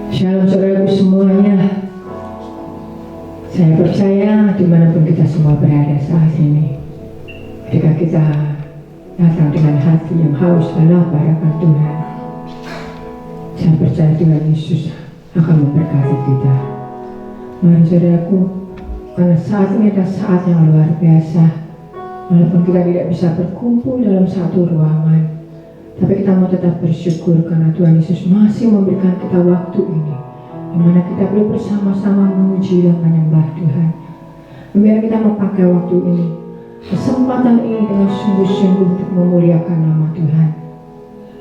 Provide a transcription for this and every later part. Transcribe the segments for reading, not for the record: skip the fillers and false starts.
Shalom saudaraku semuanya. Saya percaya dimanapun kita semua berada saat ini, ketika kita datang dengan hati yang haus dan lapar akan Tuhan, saya percaya Tuhan Yesus akan memberkati kita. Mari saudaraku, karena saat ini adalah saat yang luar biasa. Walaupun kita tidak bisa berkumpul dalam satu ruangan, tapi kita mau tetap bersyukur karena Tuhan Yesus masih memberikan kita waktu ini, di mana kita boleh bersama-sama memuji dan menyembah Tuhan. Biar kita mau pakai waktu ini, kesempatan ini dengan sungguh-sungguh untuk memuliakan nama Tuhan.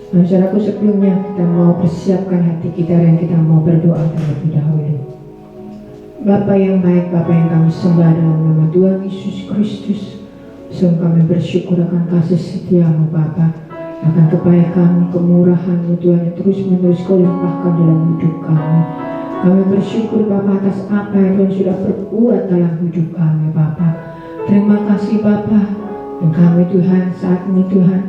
Masyarakat sebelumnya kita mau persiapkan hati kita dan kita mau berdoa terlebih dahulu. Bapa yang baik, Bapa yang kami sembah dalam nama Tuhan Yesus Kristus, sungguh kami bersyukur akan kasih setiamu Bapa, akan kebaikan, kemurahan-Mu Tuhan yang terus menerus Kau limpahkan dalam hidup kami. Kami bersyukur Bapa atas apa yang Tuhan sudah berbuat dalam hidup kami Bapa. Terima kasih Bapa. Dan kami Tuhan saat ini Tuhan,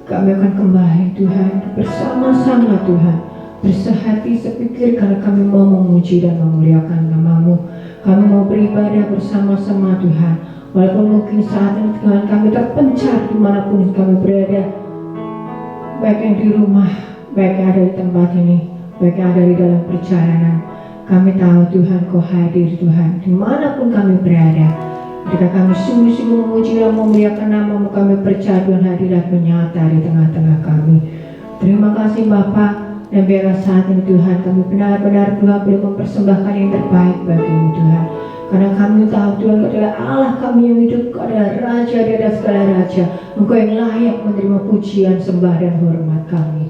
kami akan kembali Tuhan bersama-sama Tuhan, bersehati sepikir karena kami mau memuji dan memuliakan nama-Mu. Kami mau beribadah bersama-sama Tuhan. Walaupun mungkin saat ini Tuhan kami terpencar dimanapun kami berada, baik yang di rumah, baik yang ada di tempat ini, baik yang ada di dalam perjalanan. Kami tahu Tuhan Kau hadir Tuhan dimanapun kami berada. Ketika kami sungguh-sungguh memuji dan memuliakan nama-Mu, kami percaya Tuhan hadirat menyata di tengah-tengah kami. Terima kasih Bapa. Dan biarlah saat ini Tuhan kami benar-benar Tuhan boleh mempersembahkan yang terbaik bagi-Mu Tuhan. Karena kami tahu Tuhan Kau adalah Allah kami yang hidup, Kau adalah Raja di atas segala Raja. Engkau yang layak menerima pujian, sembah dan hormat kami.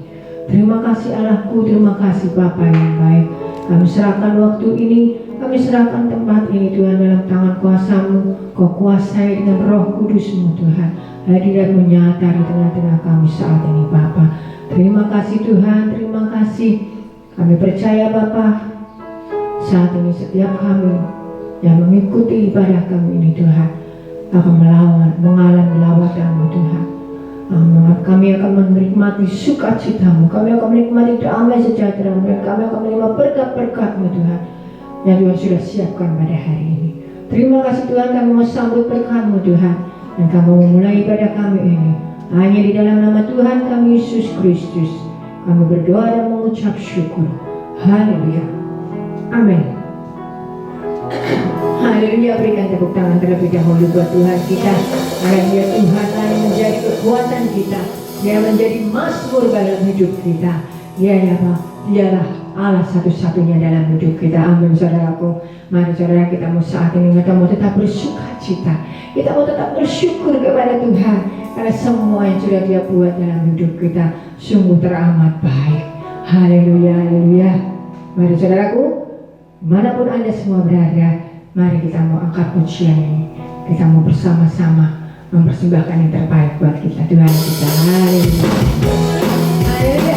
Terima kasih Allahku, terima kasih Bapa yang baik. Kami serahkan waktu ini, kami serahkan tempat ini Tuhan dalam tangan kuasa-Mu. Kau kuasai dengan Roh Kudus-Mu Tuhan. Hadirat menyata di tengah-tengah kami saat ini Bapa. Terima kasih Tuhan, terima kasih. Kami percaya Bapa, saat ini setiap kami yang mengikuti ibadah kami ini Tuhan akan mengalami lawatan-Mu Tuhan. Kami akan menikmati sukacita-Mu, kami akan menikmati damai sejahtera-Mu, dan kami akan menerima berkat-berkat-Mu Tuhan yang Tuhan sudah siapkan pada hari ini. Terima kasih Tuhan, kami mau sambut berkat-Mu Tuhan, dan kami memulai ibadah kami ini hanya di dalam nama Tuhan kami Yesus Kristus. Kami berdoa dan mengucap syukur. Haleluya. Amin. Haleluya, berikan tepuk tangan terlebih dahulu buat Tuhan kita. Karena Dia Tuhan yang menjadi kekuatan kita, Dia menjadi mazmur dalam hidup kita. Dialah Allah satu-satunya dalam hidup kita. Amin saudaraku. Mari saudara, kita mau saat ini kita mau tetap bersukacita. Kita mau tetap bersyukur kepada Tuhan karena semua yang sudah Dia buat dalam hidup kita sungguh teramat baik. Haleluya, haleluya. Mari saudaraku, manapun Anda semua berada, mari kita mau angkat pujian ini. Kita mau bersama-sama mempersembahkan yang terbaik buat kita, Tuhan kita. Haleluya. Haleluya.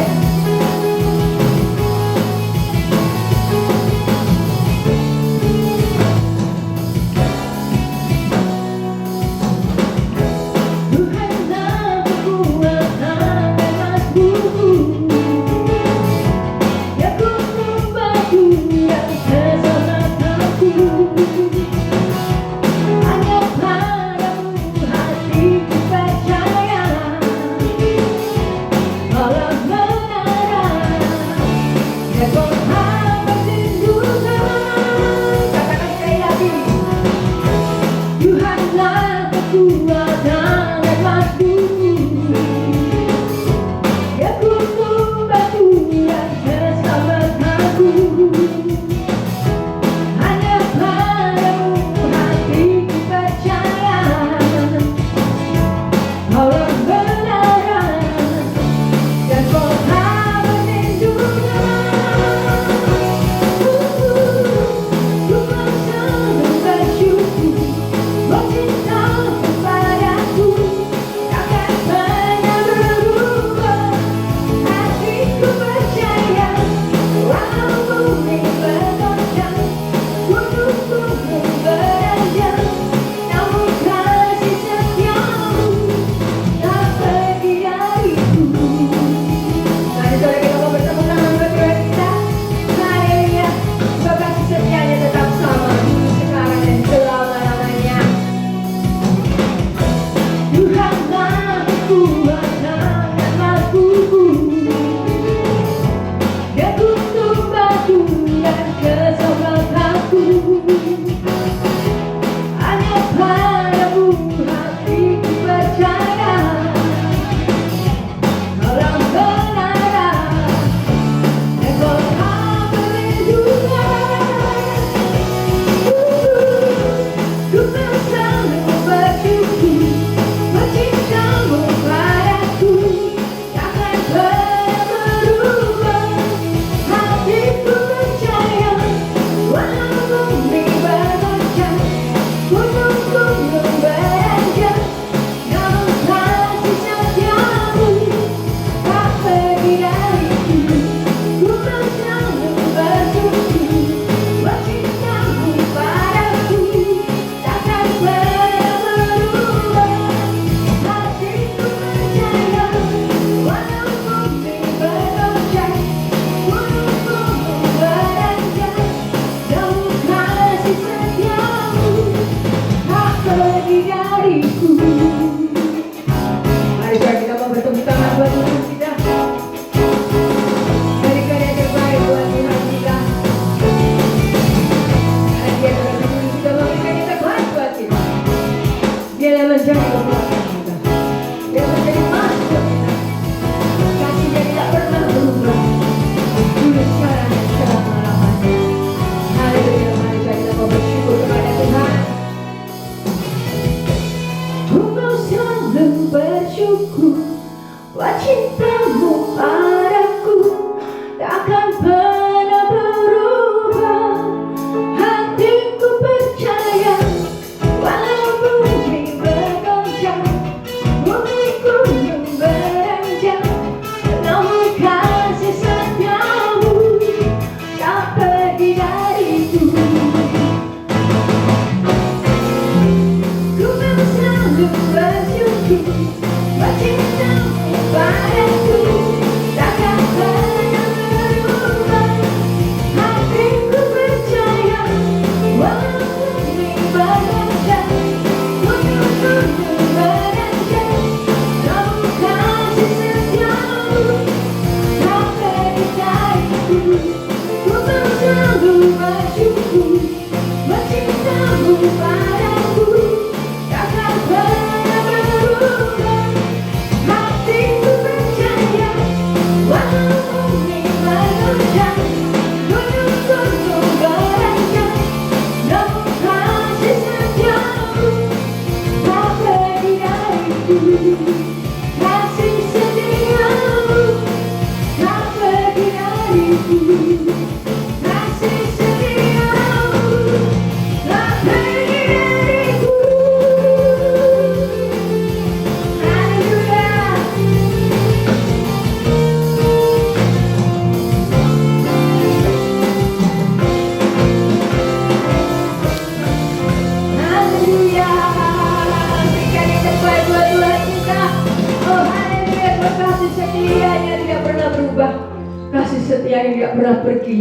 kasih setia yang tidak pernah pergi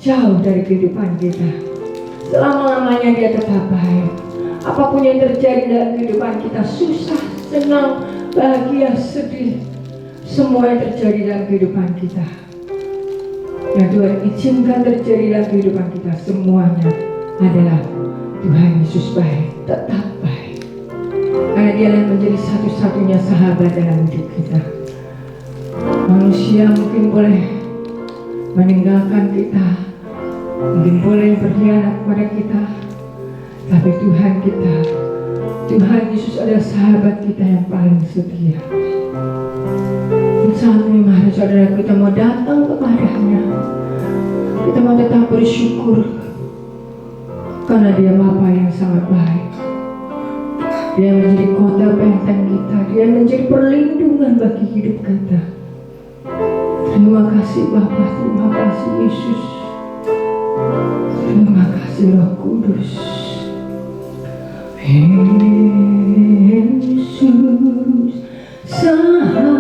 jauh dari kehidupan kita. Selama-lamanya dia tetap baik. Apapun yang terjadi dalam kehidupan kita, susah, senang, bahagia, sedih, semua yang terjadi dalam kehidupan kita, yang Tuhan izinkan terjadi dalam kehidupan kita, semuanya adalah Tuhan Yesus baik, tetap baik. Karena dia yang menjadi satu-satunya sahabat dalam hidup kita. Manusia mungkin boleh meninggalkan kita, mungkin boleh berkhianat kepada kita, tapi Tuhan kita, Tuhan Yesus adalah sahabat kita yang paling setia. Saat ini mari saudara, kita mau datang kepadanya. Kita mau tetap bersyukur karena dia Bapa yang sangat baik. Dia menjadi kota benteng kita, dia menjadi perlindungan bagi hidup kita. Terima kasih Bapa, terima kasih Yesus, terima kasih Roh Kudus. Yesus sahabatku,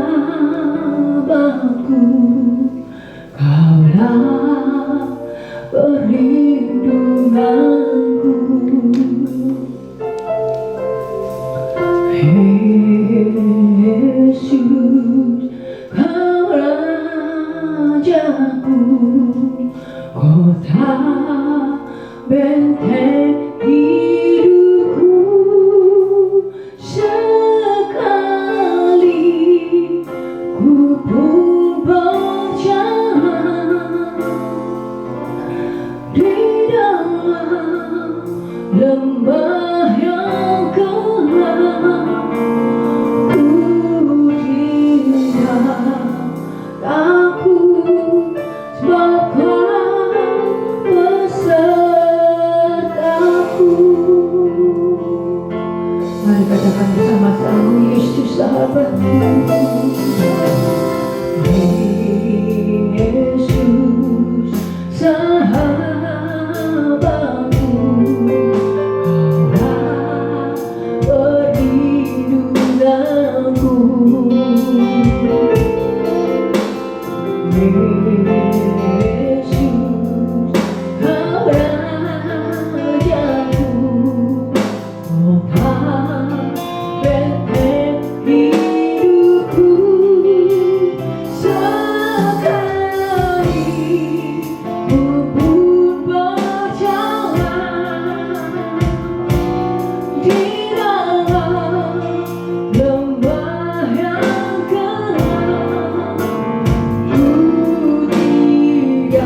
Kaulah perlindunganku. Yesus, Kau Rajaku, kota benteng hidupku. Sekali ku pun percaya di dalam lembah yang gelap, ku tidak takut sebab Kau besertaku. Mari katakan bersama-sama, Yesus sahabatku. Yesus sahabatku, Kaulah perlindunganku. Yesus, Kau Rajaku, kota benteng hidupku. Sekali ku pun percaya di dalam lembah yang gelap, ku tidak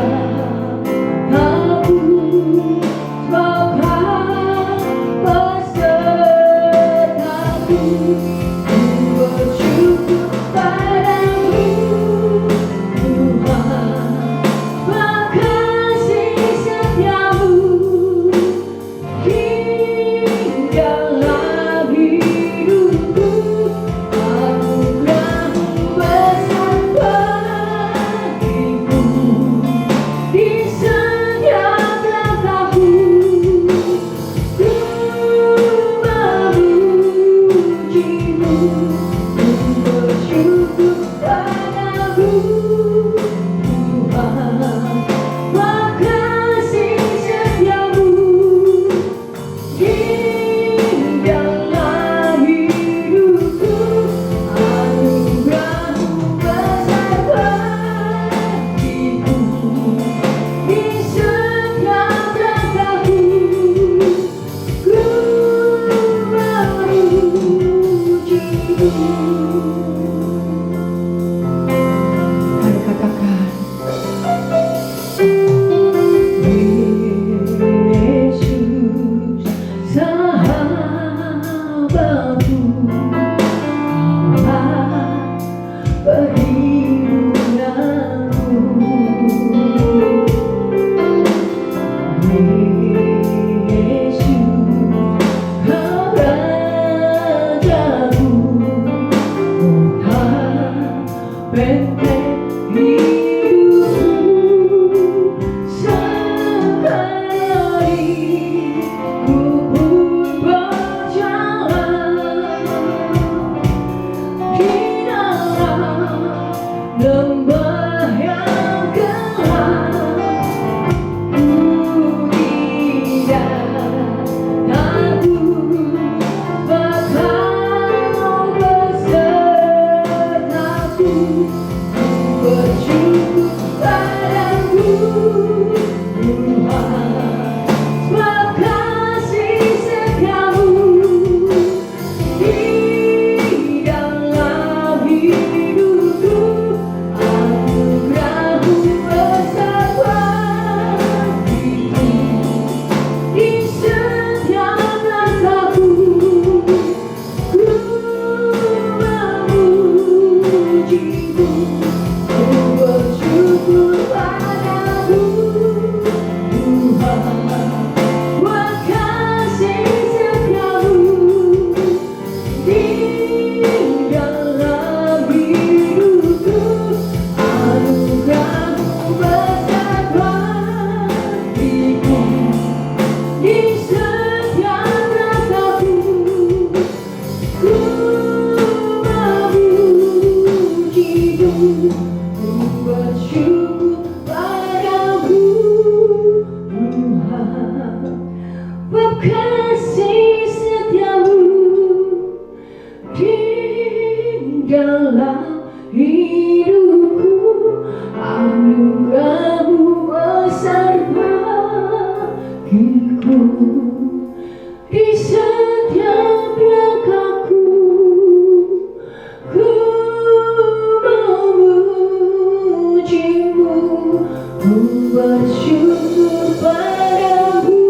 Ku bersyukur padamu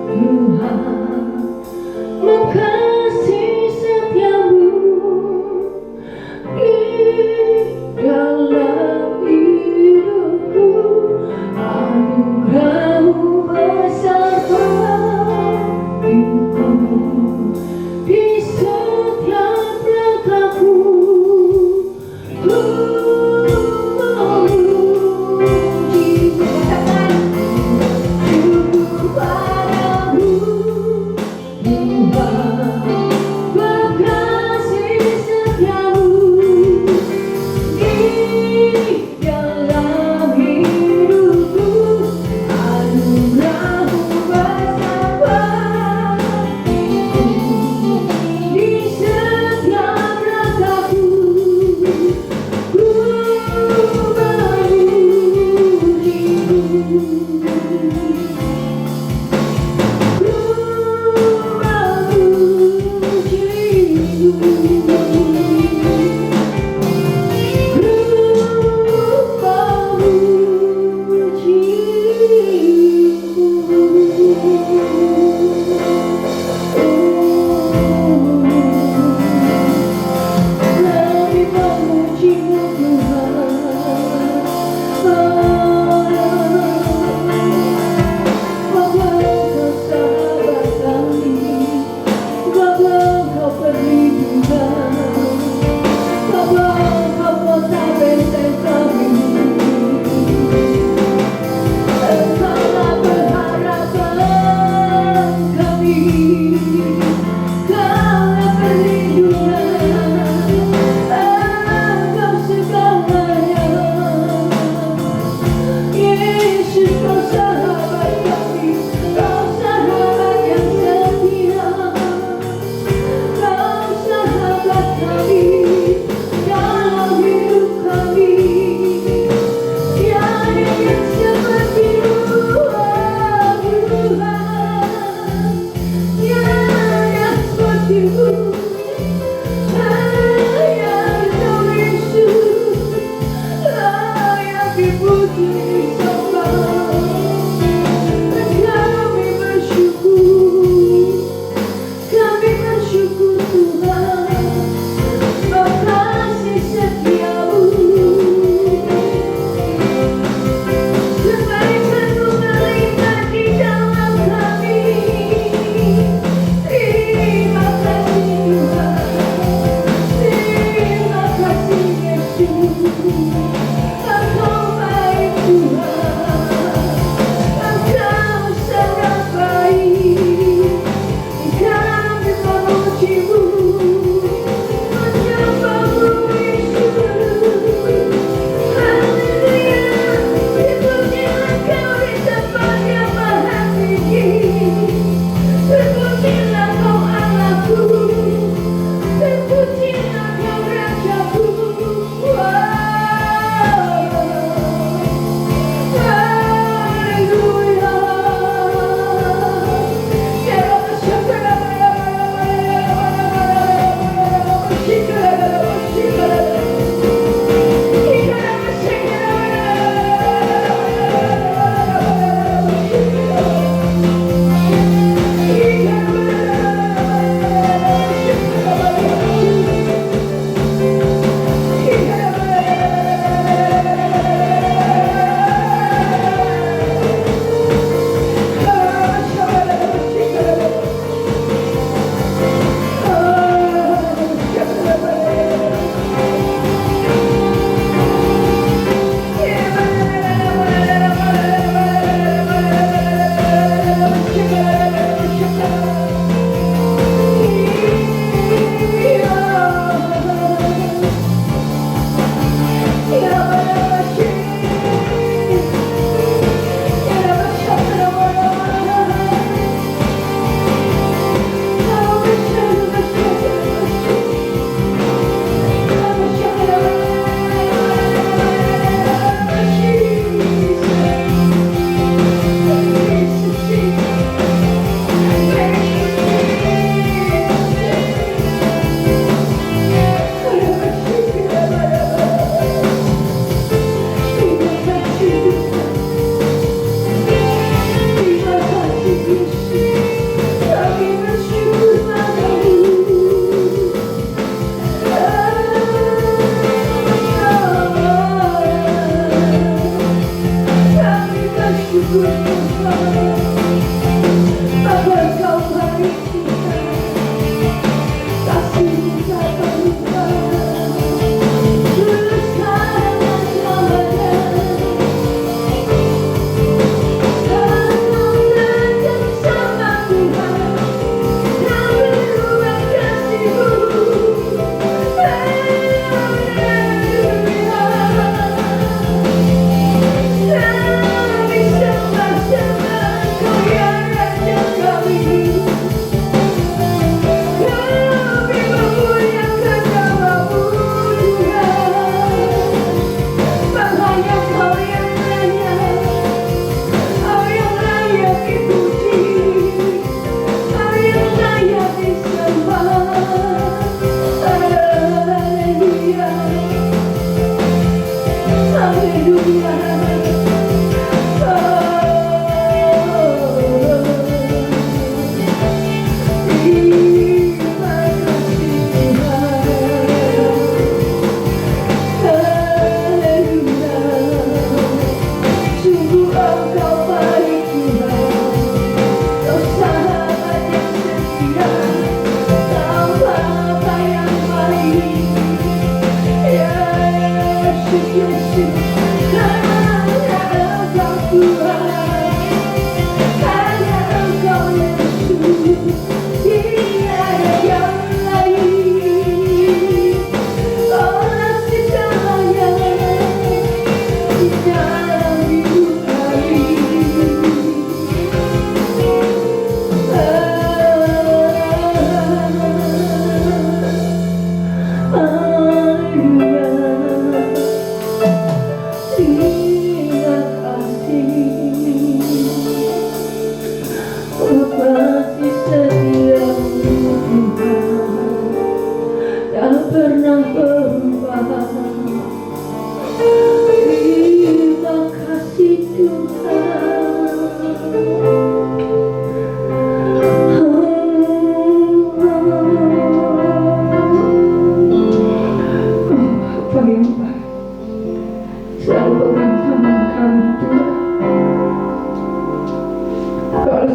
Tuhan, mengasihi setiamu di dalam hidupku. Anugerahmu besar bagiku, di setiap langkahku ku memuji.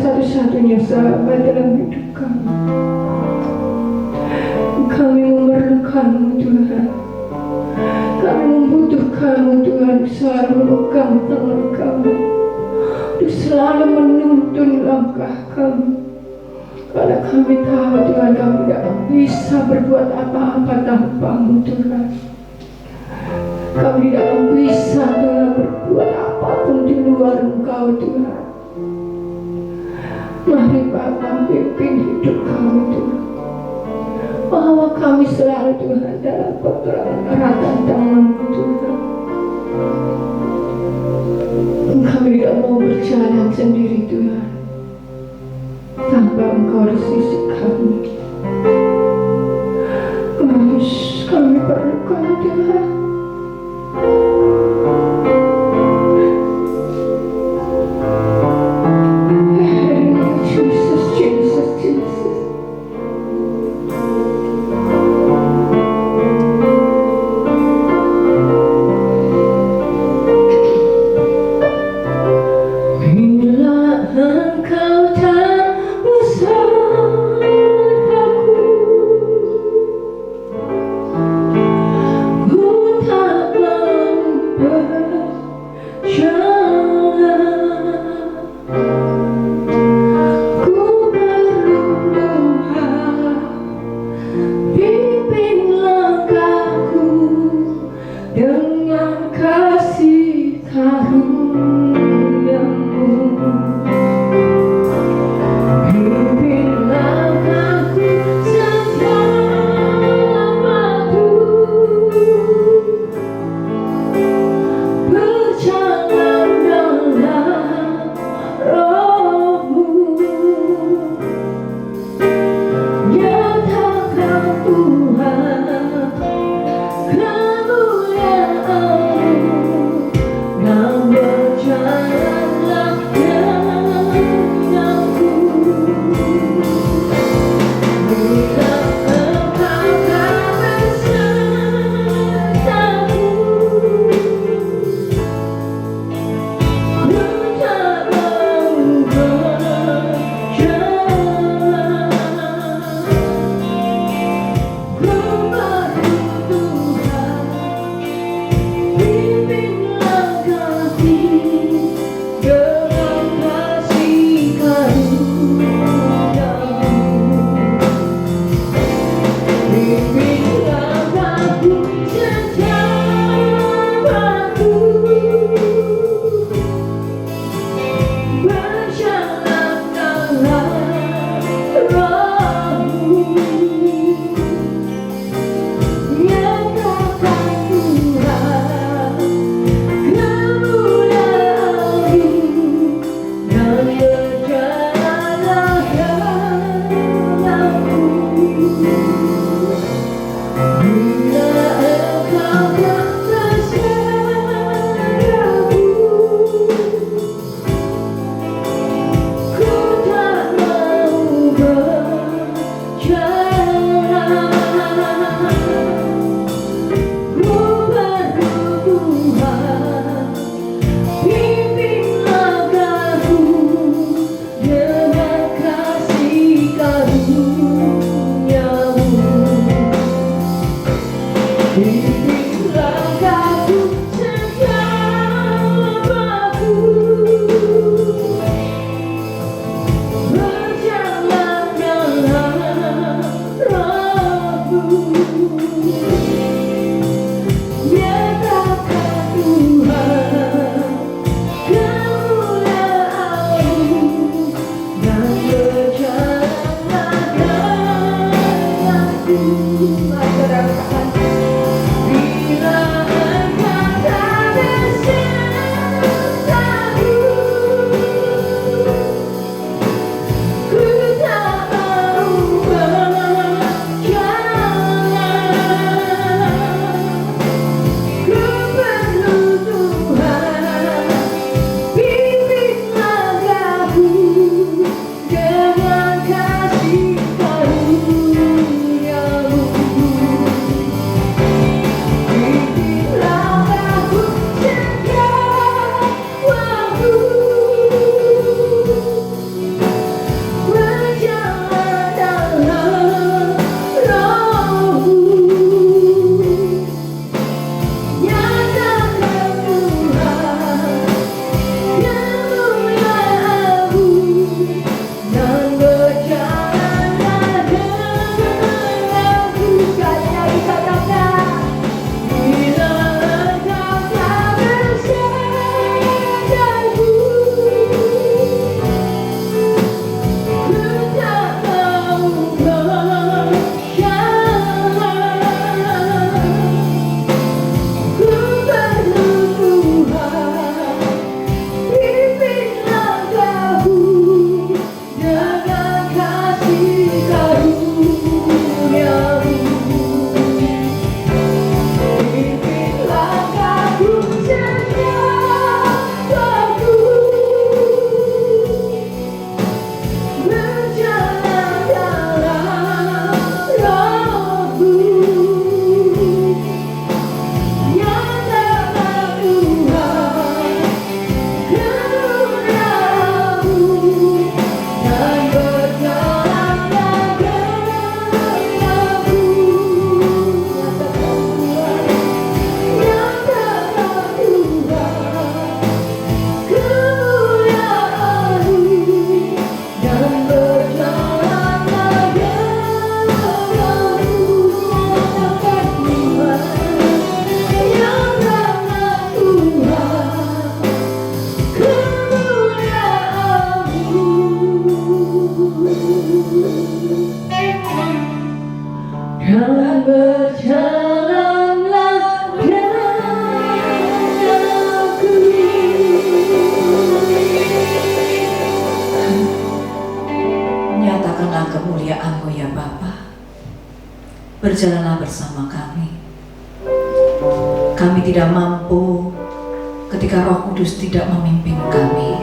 Satu-satunya sahabat dalam hidup kami. Kami memerlukanmu Tuhan. Kami membutuhkanmu Tuhan, selalu memegang tangan kami, untuk selalu menuntun langkah kami. Karena kami tahu Tuhan, kami tidak bisa berbuat apa-apa tanpamu Tuhan. Kami tidak bisa Tuhan berbuat apapun di luar Engkau Tuhan. Mari Bapa pimpin hidup kami Tuhan. Bahwa kami selalu Tuhan dalam perkeratan tangan-Mu Tuhan. Kami tidak mau berjalan sendiri Tuhan, tanpa Engkau di sisi kami. Kami perlukan Tuhan. Berjalan berjalanlah bersama kami. Kami tidak mampu ketika Roh Kudus tidak memimpin kami.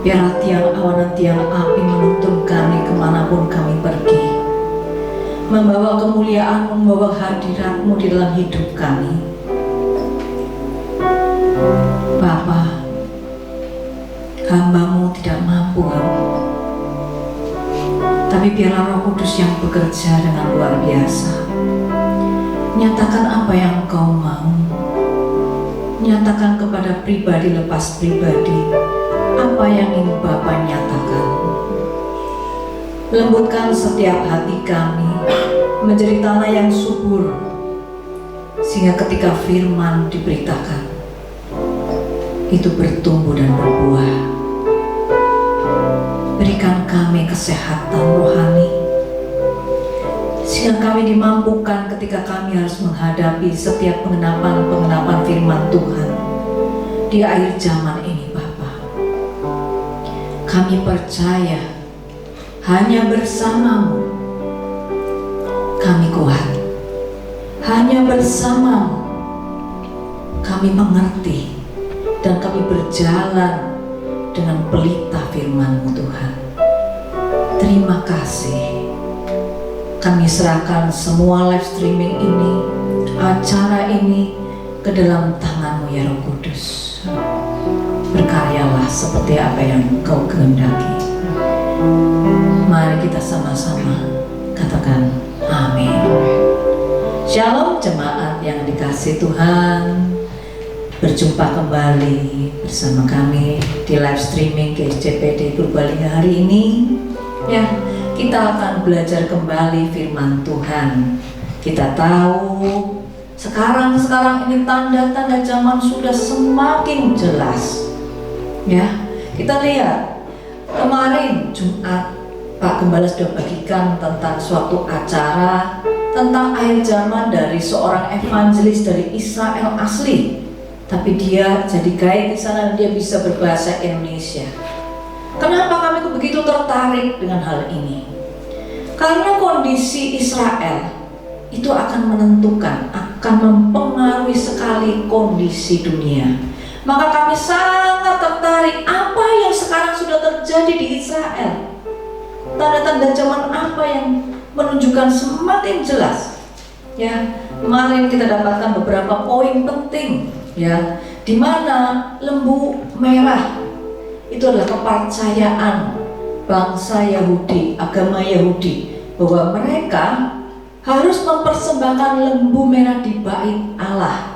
Biarlah tiang awan dan tiang api menuntun kami kemanapun kami pergi, membawa kemuliaan, membawa hadirat-Mu di dalam hidup kami. Bapa, hamba-Mu tidak mampu, tapi biarlah Roh Kudus yang bekerja dengan luar biasa. Nyatakan apa yang Engkau mau. Nyatakan kepada pribadi lepas pribadi apa yang ingin Bapa nyatakan. Lembutkan setiap hati kami menjadi tanah yang subur, sehingga ketika firman diberitakan, itu bertumbuh dan berbuah. Berikan kami kesehatan rohani, sehingga kami dimampukan ketika kami harus menghadapi setiap pengenapan firman Tuhan di akhir zaman ini, Bapa. Kami percaya hanya bersama-Mu kami kuat, hanya bersama-Mu kami mengerti, dan kami berjalan dengan pelita firman-Mu, Tuhan. Terima kasih. Kami serahkan semua live streaming ini, acara ini ke dalam tangan-Mu ya Roh Kudus. Berkaryalah seperti apa yang Engkau kehendaki. Mari kita sama-sama katakan amin. Shalom jemaat yang dikasihi Tuhan. Berjumpa kembali bersama kami di live streaming GSJPD Purbalingga hari ini. Ya, kita akan belajar kembali firman Tuhan. Kita tahu sekarang ini tanda-tanda zaman sudah semakin jelas. Ya, kita lihat kemarin Jumat Pak Gembala sudah bagikan tentang suatu acara tentang akhir zaman dari seorang evangelis dari Israel asli, tapi dia jadi guide di sana dan dia bisa berbahasa Indonesia. Kenapa kami begitu tertarik dengan hal ini? Karena kondisi Israel itu akan menentukan, akan mempengaruhi sekali kondisi dunia. Maka kami sangat tertarik apa yang sekarang sudah terjadi di Israel. Tanda-tanda zaman apa yang menunjukkan semakin jelas. Ya, kemarin kita dapatkan beberapa poin penting, ya, di mana lembu merah itu adalah kepercayaan bangsa Yahudi, agama Yahudi, bahwa mereka harus mempersembahkan lembu merah di bait Allah.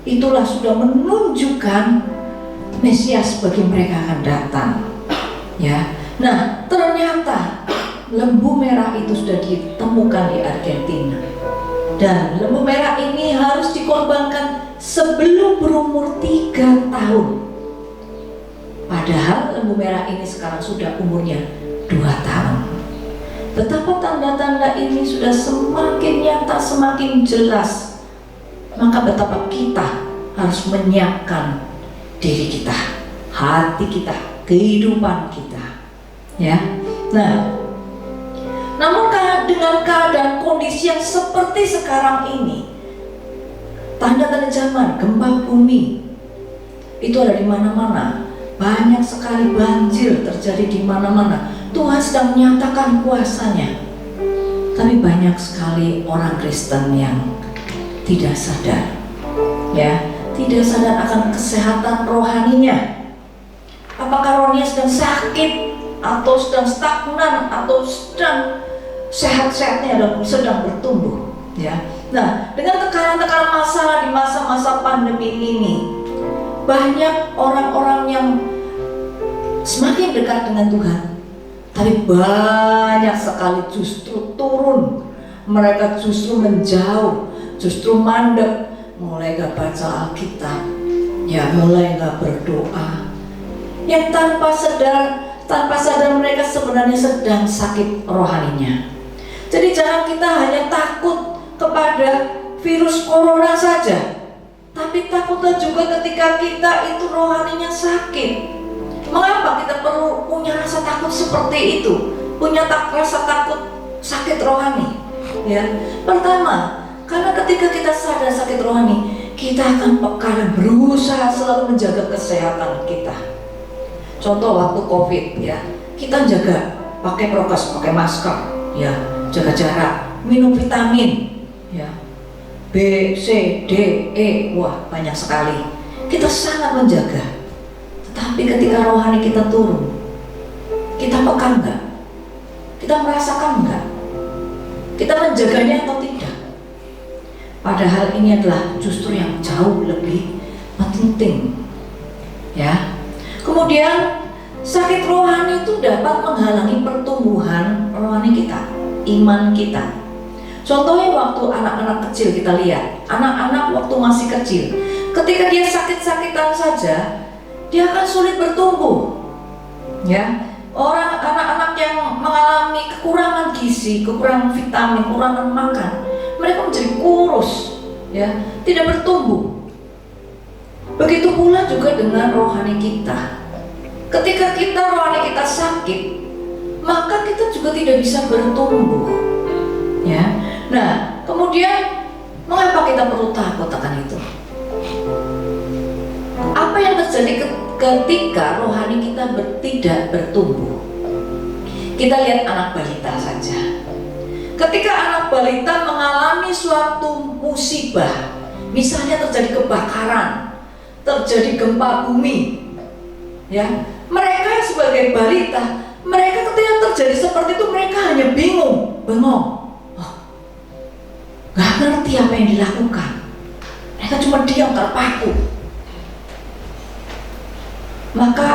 Itulah sudah menunjukkan Mesias bagi mereka akan datang. Ya, nah ternyata lembu merah itu sudah ditemukan di Argentina, dan lembu merah ini harus dikorbankan sebelum berumur 3 tahun. Padahal lembu merah ini sekarang sudah umurnya 2 tahun. Betapa tanda-tanda ini sudah semakin nyata, semakin jelas. Maka betapa kita harus menyiapkan diri kita, hati kita, kehidupan kita. Ya. Nah, namun dengan keadaan kondisi yang seperti sekarang ini, tanda-tanda zaman, gempa bumi itu ada di mana-mana. Banyak sekali banjir terjadi di mana-mana. Tuhan sedang menyatakan kuasanya. Tapi banyak sekali orang Kristen yang tidak sadar. Ya, tidak sadar akan kesehatan rohaninya. Apakah rohaninya sedang sakit, atau sedang stagnan, atau sedang sehat-sehatnya dan sedang bertumbuh. Ya. Nah, dengan tekanan-tekanan masalah di masa-masa pandemi ini, banyak orang-orang yang semakin dekat dengan Tuhan, tapi banyak sekali justru turun. Mereka justru menjauh, justru mandek, mulai gak baca Alkitab, ya mulai gak berdoa. Yang tanpa sadar mereka sebenarnya sedang sakit rohaninya. Jadi jangan kita hanya takut kepada virus corona saja, tapi takutlah juga ketika kita itu rohaninya sakit. Mengapa kita perlu punya rasa takut seperti itu? Punya rasa takut sakit rohani? Ya, pertama, karena ketika kita sadar sakit rohani, kita akan peka dan berusaha selalu menjaga kesehatan kita. Contoh waktu COVID ya, kita jaga pakai prokes, pakai masker, ya, jaga jarak, minum vitamin, ya, B, C, D, E, wah banyak sekali. Kita sangat menjaga. Tetapi ketika rohani kita turun, kita peka enggak? Kita merasakan enggak? Kita menjaganya atau tidak? Padahal ini adalah justru yang jauh lebih penting, ya. Kemudian sakit rohani itu dapat menghalangi pertumbuhan rohani kita, iman kita. Contohnya waktu anak-anak kecil kita lihat, anak-anak waktu masih kecil, ketika dia sakit-sakitan saja, dia akan sulit bertumbuh. Ya, anak-anak yang mengalami kekurangan gizi, kekurangan vitamin, kekurangan makan, mereka menjadi kurus, ya, tidak bertumbuh. Begitu pula juga dengan rohani kita. Ketika rohani kita sakit, maka kita juga tidak bisa bertumbuh. Ya. Nah, kemudian mengapa kita perlu takut akan itu? Apa yang terjadi ketika rohani kita tidak bertumbuh? Kita lihat anak balita saja. Ketika anak balita mengalami suatu musibah, misalnya terjadi kebakaran, terjadi gempa bumi, ya, mereka sebagai balita, mereka ketika terjadi seperti itu, mereka hanya bengong, gak ngerti apa yang dilakukan. Mereka cuma diam terpaku. Maka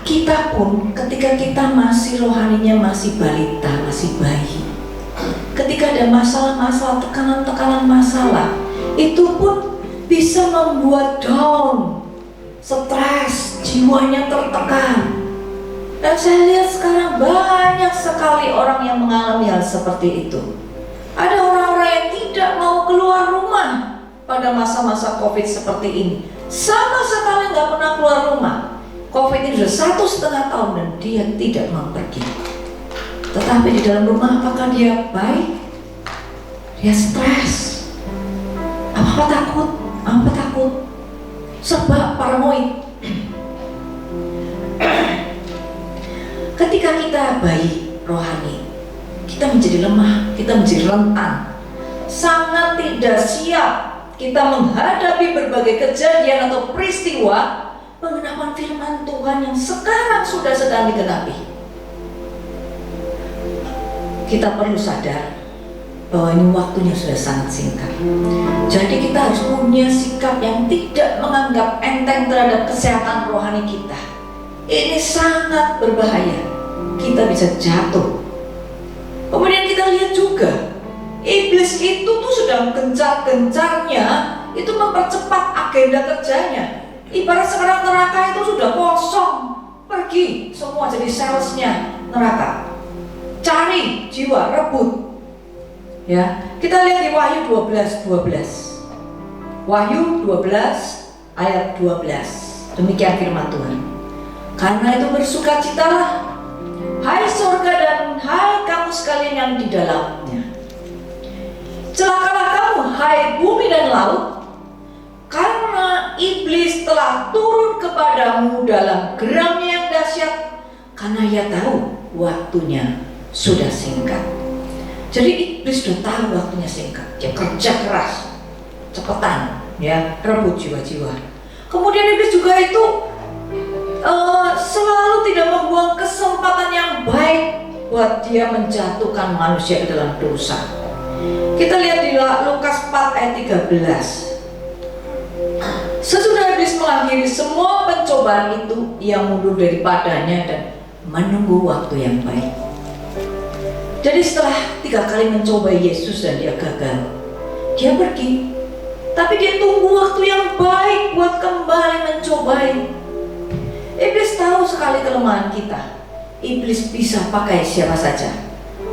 kita pun ketika kita masih rohaninya masih balita, masih bayi, ketika ada masalah-masalah, tekanan-tekanan masalah, itu pun bisa membuat down, stres, jiwanya tertekan. Dan saya lihat sekarang banyak sekali orang yang mengalami hal seperti itu. Ada orang-orang yang tidak mau keluar rumah pada masa-masa COVID seperti ini, sama sekali nggak pernah keluar rumah. COVID ini sudah 1,5 tahun dan dia tidak mau pergi. Tetapi di dalam rumah apakah dia baik? Dia stres. Apa takut? Serba paranoid. Ketika kita baik rohani, kita menjadi lemah, kita menjadi rentan, sangat tidak siap kita menghadapi berbagai kejadian atau peristiwa pengenapan firman Tuhan yang sekarang sudah sedang digenapi. Kita perlu sadar bahwa ini waktunya sudah sangat singkat. Jadi kita harus punya sikap yang tidak menganggap enteng terhadap kesehatan rohani kita. Ini sangat berbahaya. Kita bisa jatuh. Kemudian kita lihat juga, iblis itu tuh sedang gencar-gencarnya itu mempercepat agenda kerjanya. Ibarat sekarang neraka itu sudah kosong, pergi semua jadi salesnya neraka. Cari jiwa, rebut. Ya, kita lihat di Wahyu 12. Wahyu 12 ayat 12. Demikian firman Tuhan. Karena itu bersukacitalah, hai surga dan hai kamu sekalian yang di dalamnya. Celakalah kamu, hai bumi dan laut, karena iblis telah turun kepadamu dalam geramnya yang dahsyat, karena ia tahu waktunya sudah singkat. Jadi iblis sudah tahu waktunya singkat. Dia kerja keras, cepetan, ya, rebut jiwa-jiwa. Kemudian iblis juga itu selalu tidak membuang kesempatan yang baik buat dia menjatuhkan manusia ke dalam dosa. Kita lihat di Lukas 4 ayat 13. Sesudah iblis mengakhiri semua pencobaan itu, ia mundur daripadanya dan menunggu waktu yang baik. Jadi setelah 3 kali mencoba Yesus dan dia gagal, dia pergi. Tapi dia tunggu waktu yang baik buat kembali mencobai. Iblis tahu sekali kelemahan kita. Iblis bisa pakai siapa saja.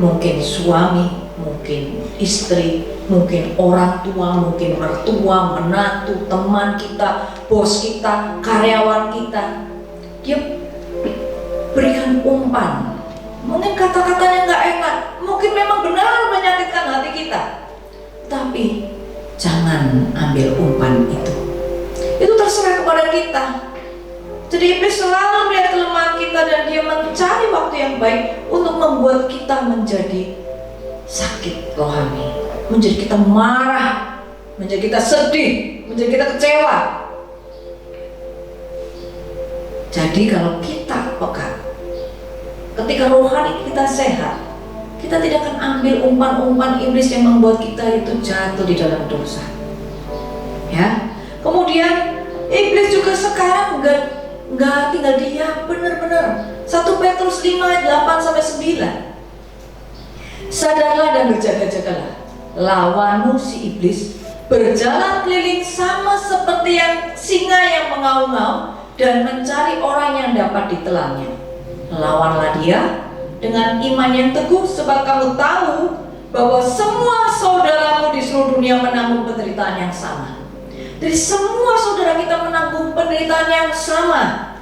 Mungkin suami, mungkin istri, mungkin orang tua, mungkin mertua, menantu, teman kita, bos kita, karyawan kita. Dia berikan umpan, mungkin kata-katanya nggak enak, mungkin memang benar menyakitkan hati kita. Tapi jangan ambil umpan itu. Itu terserah kepada kita. Jadi iblis selalu melihat kelemahan kita dan dia mencari waktu yang baik untuk membuat kita menjadi sakit rohani, menjadi kita marah, menjadi kita sedih, menjadi kita kecewa. Jadi kalau kita peka, ketika rohani kita sehat, kita tidak akan ambil umpan-umpan iblis yang membuat kita itu jatuh di dalam dosa. Ya. Kemudian iblis juga sekarang nggak tinggal diam, benar-benar. 1 Petrus 5 ayat 8 sampai 9. Sadarlah dan berjaga-jagalah. Lawanmu si iblis berjalan keliling sama seperti yang singa yang mengaum-ngaum dan mencari orang yang dapat ditelannya. Lawanlah dia dengan iman yang teguh, sebab kamu tahu bahwa semua saudaramu di seluruh dunia menanggung penderitaan yang sama. Jadi semua saudara kita menanggung penderitaan yang sama.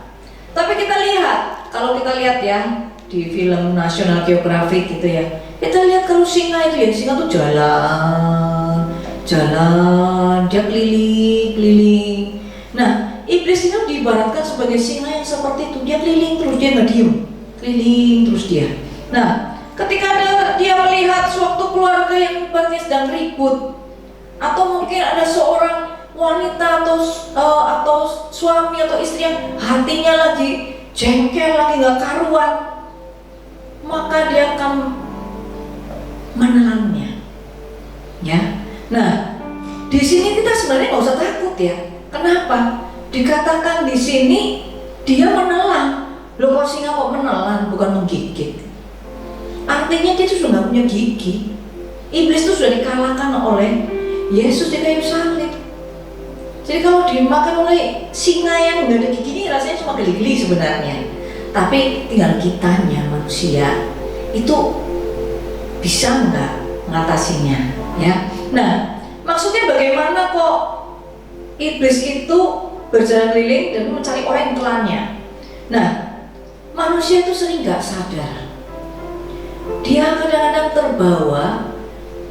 Tapi kita lihat, kalau kita lihat ya di film National Geographic gitu ya, kita lihat kalau singa itu ya, singa tuh jalan, dia keliling. Nah, iblis itu diibaratkan sebagai singa yang seperti itu, dia keliling terus, dia nggak diem, keliling terus dia. Nah, ketika dia melihat suatu keluarga yang ibaratnya sedang ribut, atau mungkin ada seorang wanita atau suami atau istri yang hatinya lagi jengkel, lagi nggak karuan, maka dia akan menelannya. Ya, nah di sini kita sebenarnya nggak usah takut ya. Kenapa? Dikatakan di sini dia menelan. Loh, kok singa kok menelan, bukan menggigit? Artinya dia tuh sudah nggak punya gigi. Iblis itu sudah dikalahkan oleh Yesus di kayu salib. Jadi kalau dimakan oleh singa yang nggak ada gigi ini rasanya cuma geli-geli sebenarnya. Tapi tinggal kitanya manusia itu bisa nggak mengatasinya, ya? Nah, maksudnya bagaimana kok iblis itu berjalan keliling dan mencari orang yang telannya? Nah, manusia itu sering nggak sadar. Dia kadang-kadang terbawa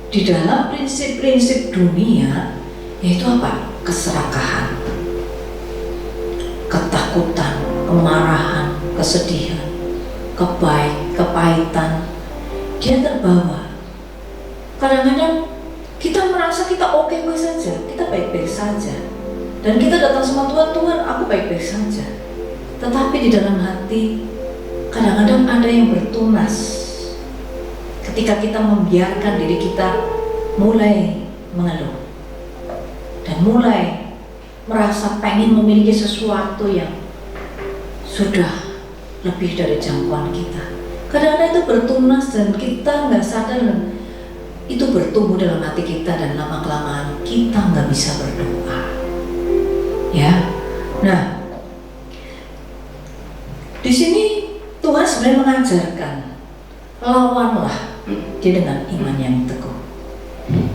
di dalam prinsip-prinsip dunia, yaitu apa? Keserakahan, ketakutan, kemarahan, kesedihan, kepahitan. Dia terbawa. Kadang-kadang kita merasa kita oke-oke saja, kita baik-baik saja, dan kita datang sama Tuhan, aku baik-baik saja. Tetapi di dalam hati kadang-kadang ada yang bertunas ketika kita membiarkan diri kita mulai mengeluh dan mulai merasa pengen memiliki sesuatu yang sudah lebih dari jangkauan kita. Kadang-kadang itu bertunas dan kita nggak sadar, dan itu bertumbuh dalam hati kita, dan lama-kelamaan kita nggak bisa berdoa. Ya, nah di sini Tuhan sebenarnya mengajarkan, lawanlah dia dengan iman yang teguh.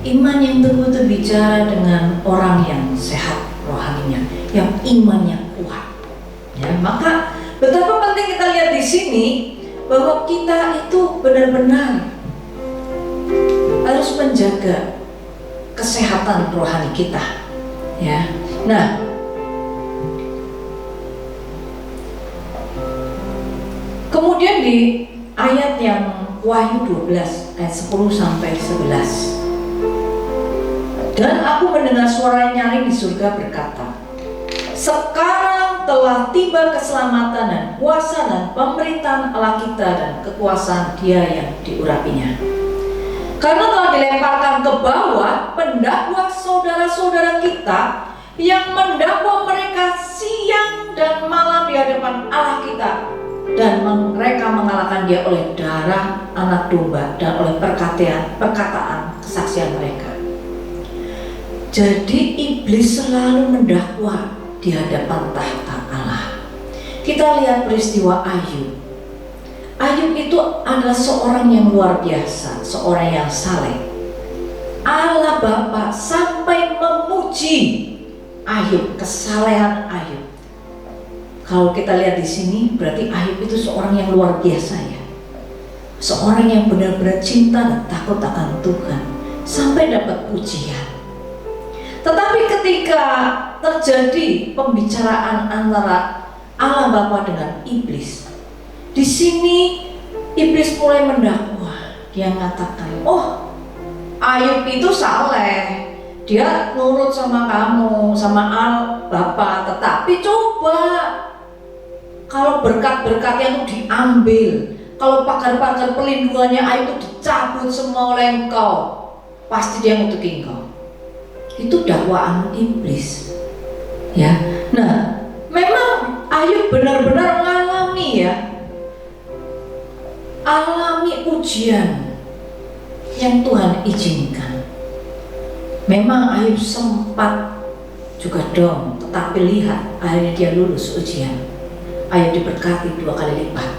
Iman yang teguh itu bicara dengan orang yang sehat rohaninya, yang imannya kuat. Ya, maka betapa penting kita lihat di sini bahwa kita itu benar-benar harus menjaga kesehatan rohani kita. Ya, nah kemudian di ayat yang Wahyu 12 ayat 10 sampai 11. Dan aku mendengar suara nyaring di surga berkata, sekarang telah tiba keselamatan dan kuasa dan pemerintahan Allah kita dan kekuasaan Dia yang diurapinya. Karena telah dilemparkan ke bawah pendakwa saudara-saudara kita yang mendakwa mereka siang dan malam di hadapan Allah kita, dan mereka mengalahkan dia oleh darah anak domba dan oleh perkataan kesaksian mereka. Jadi iblis selalu mendakwa di hadapan tahta Allah. Kita lihat peristiwa Ayub. Ayub itu adalah seorang yang luar biasa, seorang yang saleh. Allah Bapa sampai memuji Ayub, kesalehan Ayub. Kalau kita lihat di sini, berarti Ayub itu seorang yang luar biasa ya. seorang yang benar-benar cinta dan takut akan Tuhan sampai dapat pujian. Tetapi ketika terjadi pembicaraan antara Allah Bapa dengan iblis, di sini iblis mulai mendakwa. Dia mengatakan, oh, Ayub itu saleh, dia nurut sama kamu, sama Allah Bapa, tetapi coba kalau berkat-berkatnya itu diambil, kalau pagar-pagar perlindungannya Ayub itu dicabut semua oleh engkau, pasti dia ngutuki engkau. Itu dakwaan iblis, ya. Nah, memang Ayub benar-benar mengalami, ya, alami ujian yang Tuhan izinkan. Memang Ayub sempat juga down, tetapi lihat akhirnya dia lulus ujian. Ayub diberkati 2 kali lipat.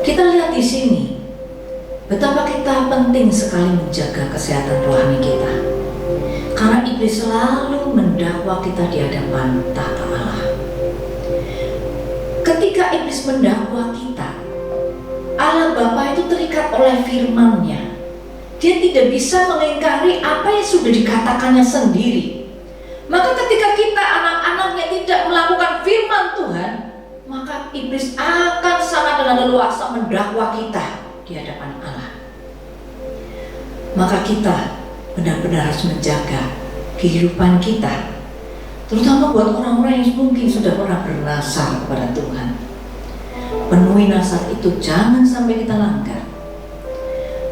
Kita lihat di sini betapa kita penting sekali menjaga kesehatan rohani kita, karena iblis selalu mendakwa kita di hadapan tahta Allah. Ketika iblis mendakwa kita, Allah Bapa itu terikat oleh firman-Nya. Dia tidak bisa mengingkari apa yang sudah dikatakannya sendiri. Maka ketika kita anak-anaknya tidak melakukan firman Tuhan, maka iblis akan sangat dengan leluasa mendakwa kita di hadapan Allah. Maka kita benar-benar harus menjaga kehidupan kita, terutama buat orang-orang yang mungkin sudah pernah bernasar kepada Tuhan. Penuhi nasar itu jangan sampai kita langgar,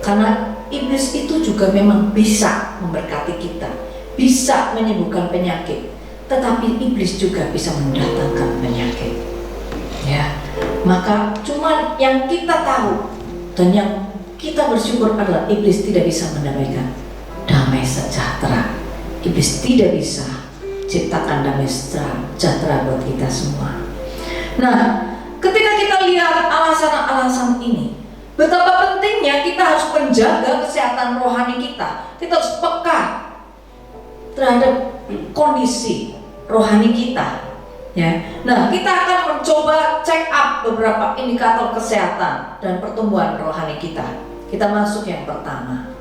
karena iblis itu juga memang bisa memberkati kita, bisa menyembuhkan penyakit, tetapi iblis juga bisa mendatangkan penyakit, ya. Maka cuma yang kita tahu dan yang kita bersyukur adalah iblis tidak bisa mendamaikan damai sejahtera. Iblis tidak bisa ciptakan damai sejahtera buat kita semua. Nah, ketika kita lihat alasan-alasan ini, betapa pentingnya kita harus menjaga kesehatan rohani kita. Kita harus peka terhadap kondisi rohani kita, ya. Nah, kita akan mencoba check up beberapa indikator kesehatan dan pertumbuhan rohani kita. Kita masuk yang pertama.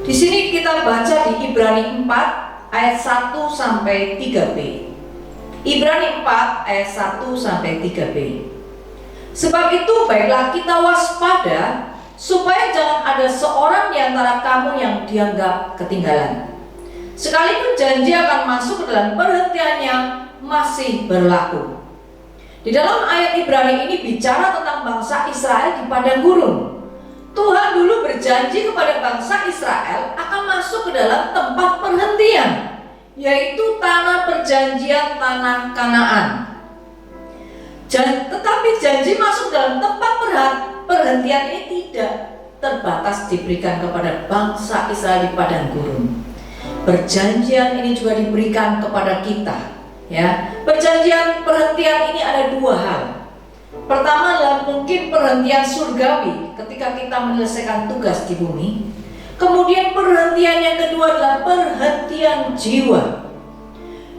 Di sini kita baca di Ibrani 4 ayat 1 sampai 3b. Ibrani 4 ayat 1 sampai 3b. Sebab itu baiklah kita waspada, supaya jangan ada seorang di antara kamu yang dianggap ketinggalan. Sekalipun janji akan masuk ke dalam perhentiannya masih berlaku. Di dalam ayat Ibrani ini bicara tentang bangsa Israel di padang gurun. Tuhan dulu berjanji kepada bangsa Israel akan masuk ke dalam tempat perhentian, yaitu tanah perjanjian, tanah Kanaan. Tetapi janji masuk dalam tempat perhentian ini tidak terbatas diberikan kepada bangsa Israel di padang gurun. Perjanjian ini juga diberikan kepada kita, ya. Perjanjian perhentian ini ada 2 hal. Pertama adalah mungkin perhentian surgawi ketika kita menyelesaikan tugas di bumi. Kemudian perhentian yang kedua adalah perhentian jiwa.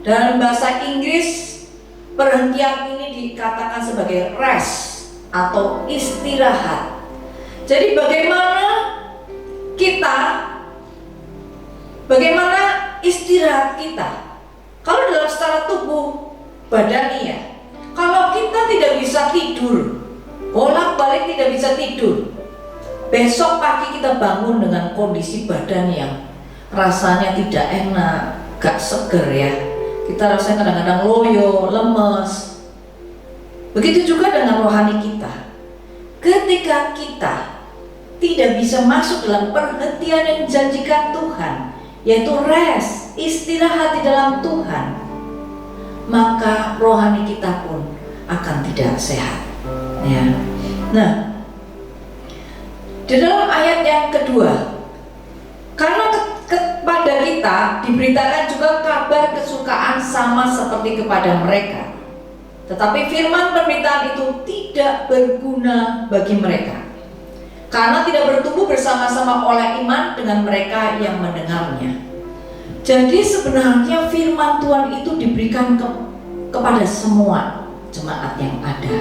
Dalam bahasa Inggris, perhentian ini dikatakan sebagai rest atau istirahat. Jadi bagaimana istirahat kita? Kalau dalam secara tubuh badani, ya, kalau kita tidak bisa tidur, bolak-balik tidak bisa tidur, besok pagi kita bangun dengan kondisi badan yang rasanya tidak enak, gak seger, ya. Kita rasanya kadang-kadang loyo, lemes. Begitu juga dengan rohani kita. Ketika kita tidak bisa masuk dalam perhentian yang dijanjikan Tuhan, yaitu rest, istirahat di dalam Tuhan, maka rohani kita pun akan tidak sehat, ya. Nah, di dalam ayat yang kedua, karena kepada kita diberitakan juga kabar kesukaan sama seperti kepada mereka, tetapi firman pemberitaan itu tidak berguna bagi mereka, karena tidak bertumbuh bersama-sama oleh iman dengan mereka yang mendengarnya. Jadi sebenarnya firman Tuhan itu diberikan kepada semua jemaat yang ada,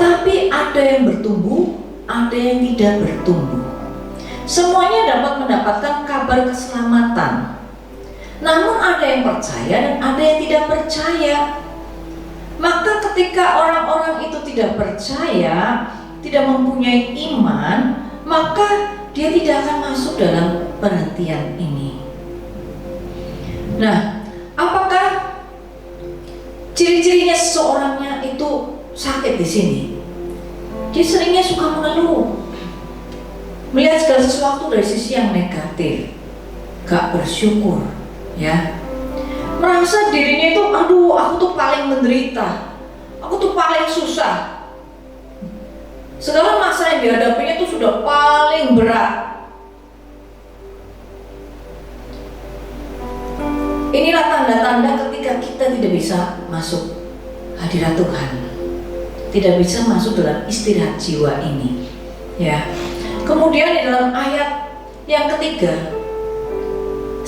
Tetapi ada yang bertumbuh, ada yang tidak bertumbuh. Semuanya dapat mendapatkan kabar keselamatan. Namun ada yang percaya dan ada yang tidak percaya. Maka ketika orang-orang itu tidak percaya, tidak mempunyai iman, maka dia tidak akan masuk dalam perhentian ini. Nah, apakah ciri-cirinya seseorangnya itu sakit di sini? Dia seringnya suka mengeluh, melihat segala sesuatu dari sisi yang negatif, gak bersyukur, ya. Merasa dirinya itu, aduh, aku tuh paling menderita, aku tuh paling susah. Segala masalah yang dihadapinya itu sudah paling berat. Inilah tanda-tanda ketika kita tidak bisa masuk hadirat Tuhan, tidak bisa masuk dalam istirahat jiwa ini, ya. Kemudian di dalam ayat yang ketiga,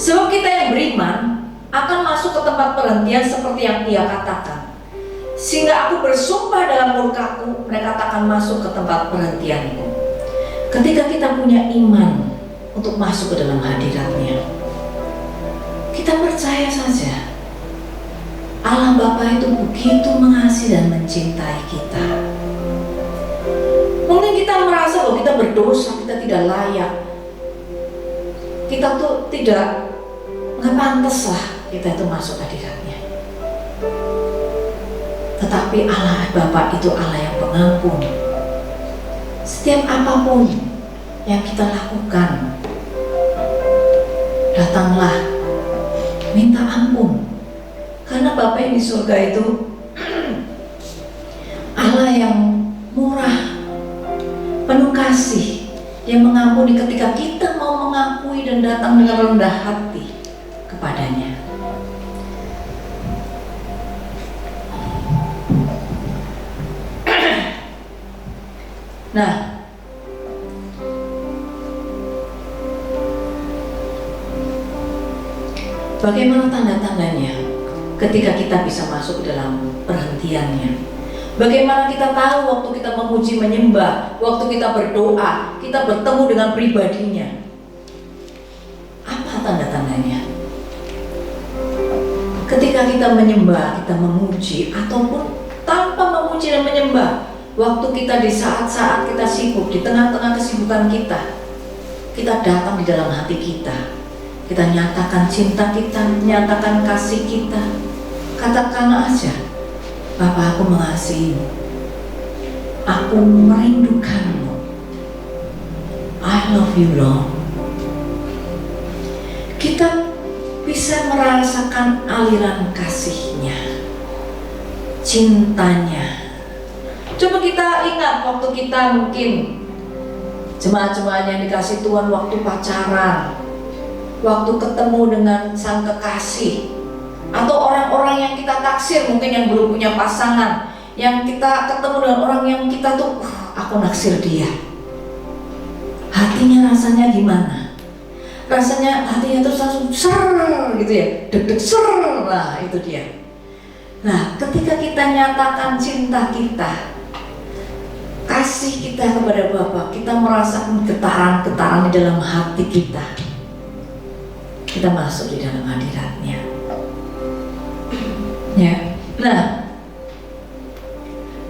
sebab kita yang beriman akan masuk ke tempat perhentian seperti yang ia katakan, sehingga aku bersumpah dalam murkaku, mereka akan masuk ke tempat perhentianku. Ketika kita punya iman untuk masuk ke dalam hadiratnya, kita percaya saja Allah Bapa itu begitu mengasihi dan mencintai kita. Mungkin kita merasa bahwa kita berdosa, kita tidak layak, kita tuh tidak, nggak pantas lah kita itu masuk hadiratnya. Tetapi Allah Bapa itu Allah yang pengampun. Setiap apapun yang kita lakukan, datanglah minta ampun. Karena Bapa yang di surga itu Allah yang murah, penuh kasih, yang mengampuni ketika kita mau mengakui dan datang dengan rendah hati kepadanya. Nah, bagaimana tanda-tandanya ketika kita bisa masuk ke dalam perhentiannya? Bagaimana kita tahu waktu kita memuji menyembah, waktu kita berdoa, kita bertemu dengan pribadinya? Apa tanda-tandanya? Ketika kita menyembah, kita memuji, ataupun tanpa memuji dan menyembah, waktu kita di saat-saat kita sibuk, di tengah-tengah kesibukan kita datang di dalam hati kita. Kita nyatakan cinta kita, nyatakan kasih kita. Katakan aja, Bapa, aku mengasihimu, aku merindukanmu, I love you Lord. Kita bisa merasakan aliran kasihnya, cintanya. Coba kita ingat waktu kita mungkin jemaat-jemaat yang dikasih Tuhan waktu pacaran, waktu ketemu dengan sang kekasih, atau orang-orang yang kita taksir, mungkin yang belum punya pasangan, yang kita ketemu dengan orang yang kita tuh, aku naksir dia. Hatinya rasanya gimana? Rasanya hatinya tuh langsung ser gitu ya, deg-deg ser, nah itu dia. Nah, ketika kita nyatakan cinta kita, kasih kita kepada Bapa, kita merasakan getaran-getaran di dalam hati kita. Kita masuk di dalam hadiratnya. Ya. Nah,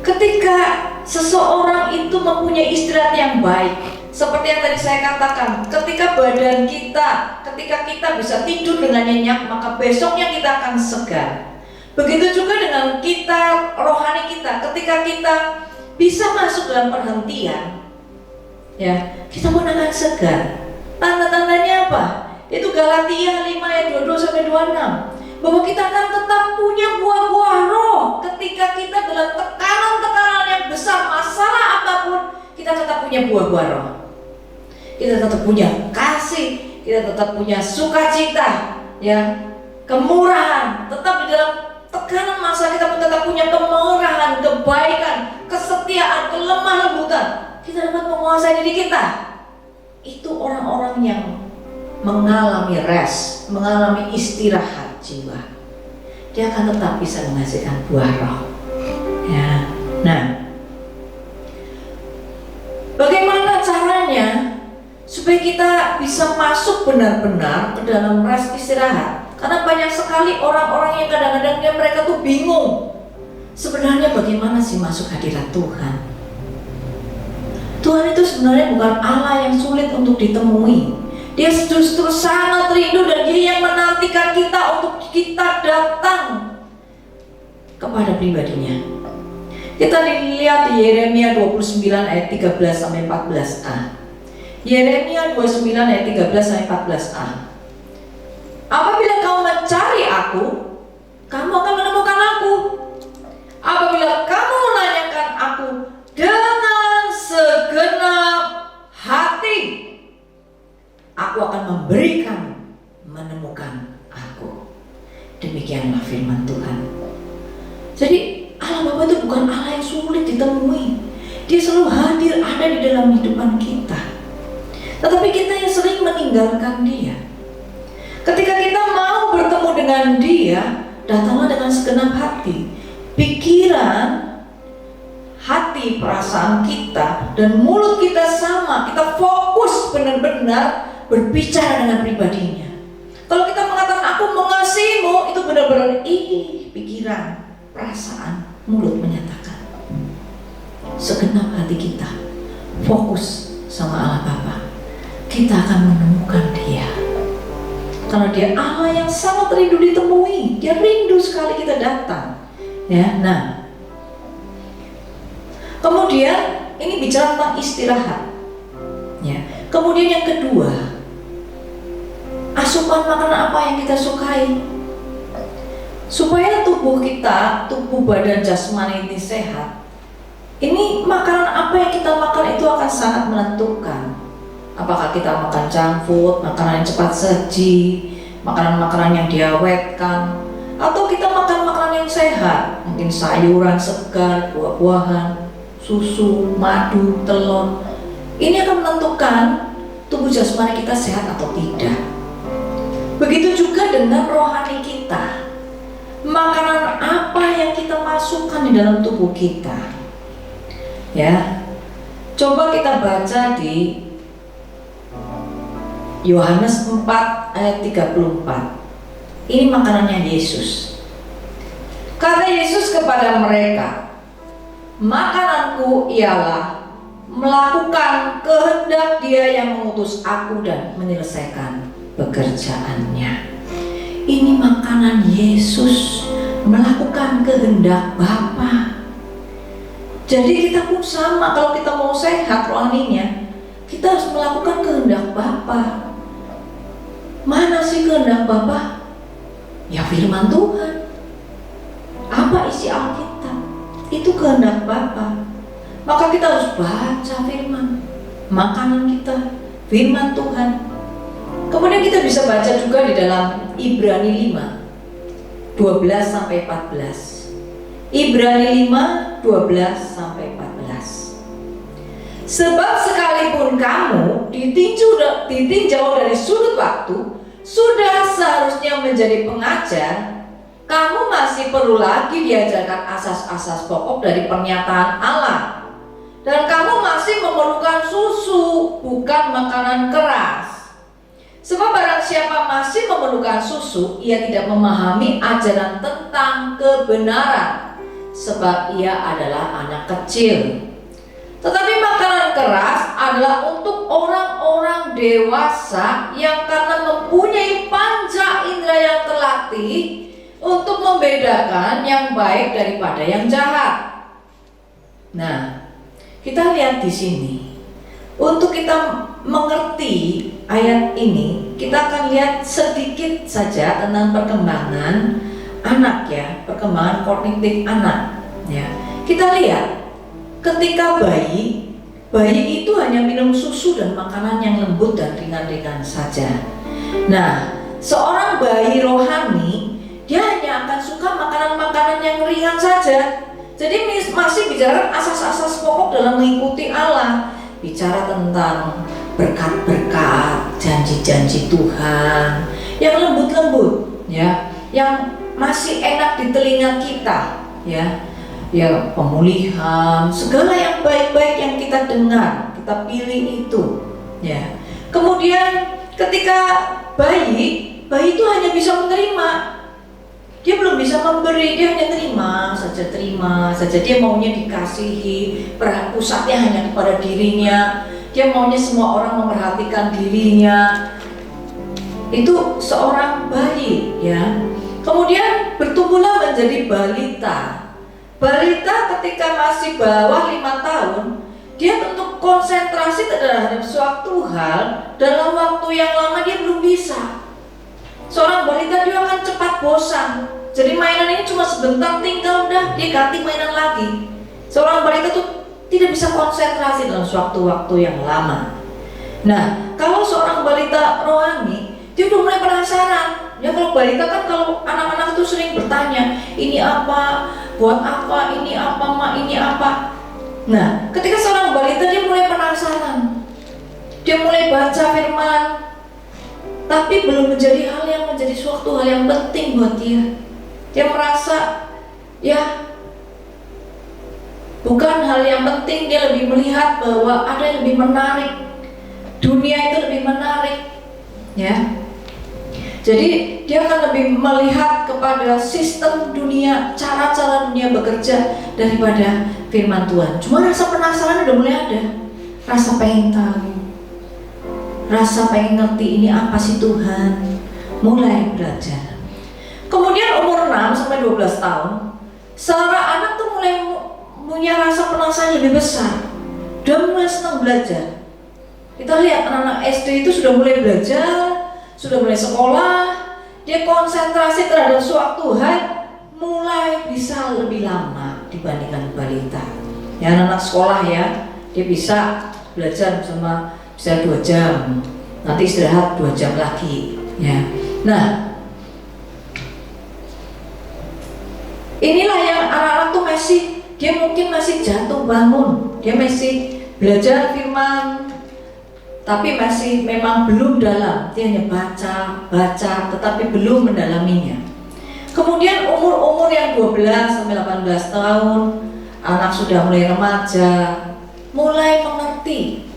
ketika seseorang itu mempunyai istirahat yang baik, seperti yang tadi saya katakan, ketika badan kita, ketika kita bisa tidur dengan nyenyak, maka besoknya kita akan segar. Begitu juga dengan kita, rohani kita, ketika kita bisa masuk dalam perhentian, ya, kita pun akan segar. Tanda-tandanya apa? Itu Galatia 5 ayat 22-26, bahwa kita akan tetap punya buah-buah roh. Ketika kita dalam tekanan-tekanan yang besar, masalah apapun, kita tetap punya buah-buah roh. Kita tetap punya kasih, kita tetap punya sukacita, ya, kemurahan. Tetap di dalam tekanan masalah kita pun tetap punya kemurahan, kebaikan, kesetiaan, kelemah lembutan. Kita dapat menguasai diri kita. Itu orang-orang yang mengalami rest, mengalami istirahat jiwa. Dia akan tetap bisa menghasilkan buah roh. Ya. Nah, kita bisa masuk benar-benar ke dalam rest istirahat. Karena banyak sekali orang-orang yang kadang-kadang mereka tuh bingung, sebenarnya bagaimana sih masuk hadirat Tuhan. Tuhan itu sebenarnya bukan Allah yang sulit untuk ditemui. Dia justru sangat rindu dan Dia yang menantikan kita untuk kita datang kepada pribadinya. Kita lihat di Yeremia 29 ayat 13 sampai 14a. Yeremia 29 ayat 13 sampai 14a. Apabila kamu mencari aku, kamu akan menemukan aku. Apabila kamu menanyakan aku dengan segenap hati, aku akan memberikan menemukan aku. Demikianlah firman Tuhan. Jadi Allah Bapa itu bukan Allah yang sulit ditemui. Dia selalu hadir, ada di dalam kehidupan kita. Tetapi kita yang sering meninggalkan Dia. Ketika kita mau bertemu dengan Dia, datanglah dengan segenap hati. Pikiran, hati, perasaan kita, dan mulut kita sama. Kita fokus benar-benar berbicara dengan pribadinya. Kalau kita mengatakan aku mengasihimu, itu benar-benar pikiran, perasaan, mulut menyatakan. Segenap hati kita fokus sama Allah Bapa, kita akan menemukan Dia. Kalau Dia Allah yang sangat rindu ditemui, Dia rindu sekali kita datang. Ya, nah, kemudian ini bicara tentang istirahat. Ya, kemudian yang kedua, asupan makanan apa yang kita sukai? Supaya tubuh kita, tubuh badan jasmani ini sehat, ini makanan apa yang kita makan itu akan sangat menentukan. Apakah kita makan junk food, makanan yang cepat saji, makanan-makanan yang diawetkan, atau kita makan makanan yang sehat, mungkin sayuran segar, buah-buahan, susu, madu, telur. Ini akan menentukan tubuh jasmani kita sehat atau tidak. Begitu juga dengan rohani kita. Makanan apa yang kita masukkan di dalam tubuh kita? Ya, coba kita baca di Yohanes 4 ayat 34. Ini makanannya Yesus. Kata Yesus kepada mereka, makananku ialah melakukan kehendak Dia yang mengutus aku dan menyelesaikan pekerjaannya. Ini makanan Yesus, melakukan kehendak Bapa. Jadi kita pun sama, kalau kita mau sehat rohaninya, kita harus melakukan kehendak Bapa. Mana sih kehendak Bapa? Ya firman Tuhan. Apa isi Alkitab? Itu kehendak Bapa. Maka kita harus baca firman. Makanan kita, firman Tuhan. Kemudian kita bisa baca juga di dalam Ibrani 5 12 sampai 14. Ibrani 5 12 sampai 14. Sebab sekalipun kamu ditinjau dari sudut waktu, sudah seharusnya menjadi pengajar, kamu masih perlu lagi diajarkan asas-asas pokok dari pernyataan Allah. Dan kamu masih memerlukan susu, bukan makanan keras. Sebab barang siapa masih memerlukan susu, ia tidak memahami ajaran tentang kebenaran, sebab ia adalah anak kecil. Tetapi makanan keras adalah untuk orang-orang dewasa yang karena mempunyai panca indera yang terlatih untuk membedakan yang baik daripada yang jahat. Nah, kita lihat di sini. Untuk kita mengerti ayat ini, kita akan lihat sedikit saja tentang perkembangan anak, ya, perkembangan kognitif anak. Ya, kita lihat ketika bayi itu hanya minum susu dan makanan yang lembut dan ringan-ringan saja. Nah, seorang bayi rohani dia hanya akan suka makanan-makanan yang ringan saja. Jadi masih bicara asas-asas pokok dalam mengikuti Allah. Bicara tentang berkat-berkat, janji-janji Tuhan yang lembut-lembut, ya, yang masih enak di telinga kita, ya, ya, pemulihan, segala yang baik-baik yang kita dengar, kita pilih itu, ya. Kemudian ketika bayi itu hanya bisa menerima. Dia belum bisa memberi, dia hanya terima saja. Dia maunya dikasihi, pusatnya hanya kepada dirinya. Dia maunya semua orang memperhatikan dirinya. Itu seorang bayi, ya. Kemudian bertumbuhlah menjadi balita. Balita ketika masih bawah 5 tahun, dia untuk konsentrasi terhadap suatu hal dalam waktu yang lama dia belum bisa. Seorang balita dia akan cepat bosan. Jadi mainan ini cuma sebentar, tinggal udah dia ganti mainan lagi. Seorang balita tuh tidak bisa konsentrasi dalam suatu waktu yang lama. Nah, kalau seorang balita rohani, dia udah mulai penasaran. Ya kalau balita kan, kalau anak-anak itu sering bertanya, ini apa, buat apa, ini apa, ma, ini apa. Nah, ketika seorang balita dia mulai penasaran, dia mulai baca firman, tapi belum menjadi hal yang menjadi suatu hal yang penting buat dia. Dia merasa ya bukan hal yang penting. Dia lebih melihat bahwa ada yang lebih menarik, dunia itu lebih menarik, ya. Jadi dia akan lebih melihat kepada sistem dunia, cara-cara dunia bekerja daripada firman Tuhan. Cuma rasa penasaran udah mulai ada, rasa pengen tahu, rasa pengen ngerti ini apa sih Tuhan, mulai belajar. Kemudian umur 6 sampai 12 tahun, seorang anak tuh mulai punya rasa penasaran lebih besar. Dia mulai senang belajar. Kita lihat anak-anak SD itu sudah mulai belajar, sudah mulai sekolah, dia konsentrasi terhadap suatu hal mulai bisa lebih lama dibandingkan balita. Ya, anak-anak sekolah ya, dia bisa belajar sama bisa 2 jam, nanti istirahat 2 jam lagi, ya. Nah, inilah yang anak-anak tuh dia mungkin masih jatuh bangun, dia masih belajar firman, tapi masih memang belum dalam. Dia hanya baca, tetapi belum mendalaminya. Kemudian umur yang 12 sampai 18 tahun, anak sudah mulai remaja, mulai mengerti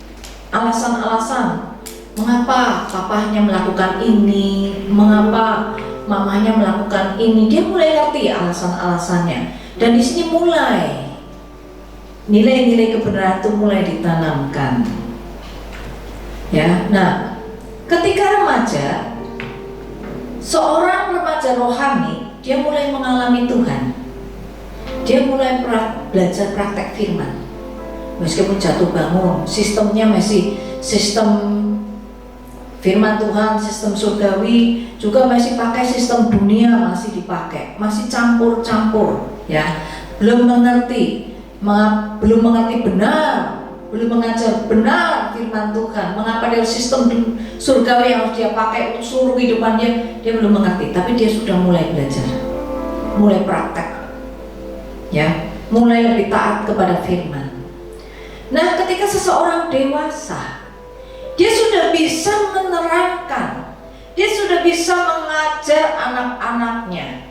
alasan-alasan mengapa papahnya melakukan ini, mengapa mamanya melakukan ini. Dia mulai ngerti alasan-alasannya. Dan di sini mulai nilai-nilai kebenaran itu mulai ditanamkan. Ya, nah, ketika remaja, seorang remaja rohani, dia mulai mengalami Tuhan. Dia mulai belajar praktek firman. Meskipun jatuh bangun, sistemnya masih sistem firman Tuhan, sistem surgawi, juga masih pakai sistem dunia, masih dipakai, masih campur-campur, ya. Belum mengerti benar, belum mengajar benar firman Tuhan. Mengapa dia sistem surgawi yang harus dia pakai untuk seluruh kehidupan dia belum mengerti. Tapi dia sudah mulai belajar, mulai praktek, ya, mulai lebih taat kepada firman. Nah, ketika seseorang dewasa, dia sudah bisa menerangkan, dia sudah bisa mengajar anak-anaknya,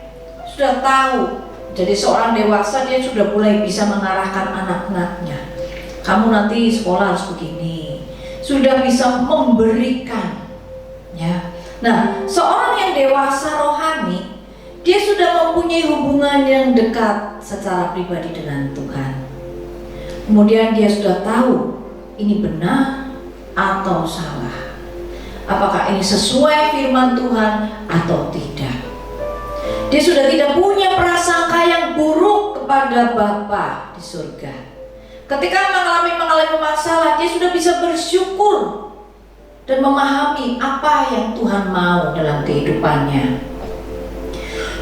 sudah tahu. Jadi seorang dewasa dia sudah mulai bisa mengarahkan anak-anaknya. Kamu nanti sekolah harus begini. Sudah bisa memberikan, ya. Nah, seorang yang dewasa rohani, dia sudah mempunyai hubungan yang dekat secara pribadi dengan Tuhan. Kemudian dia sudah tahu ini benar atau salah, apakah ini sesuai firman Tuhan atau tidak. Dia sudah tidak punya prasangka yang buruk kepada Bapa di surga. Ketika mengalami masalah, dia sudah bisa bersyukur dan memahami apa yang Tuhan mau dalam kehidupannya.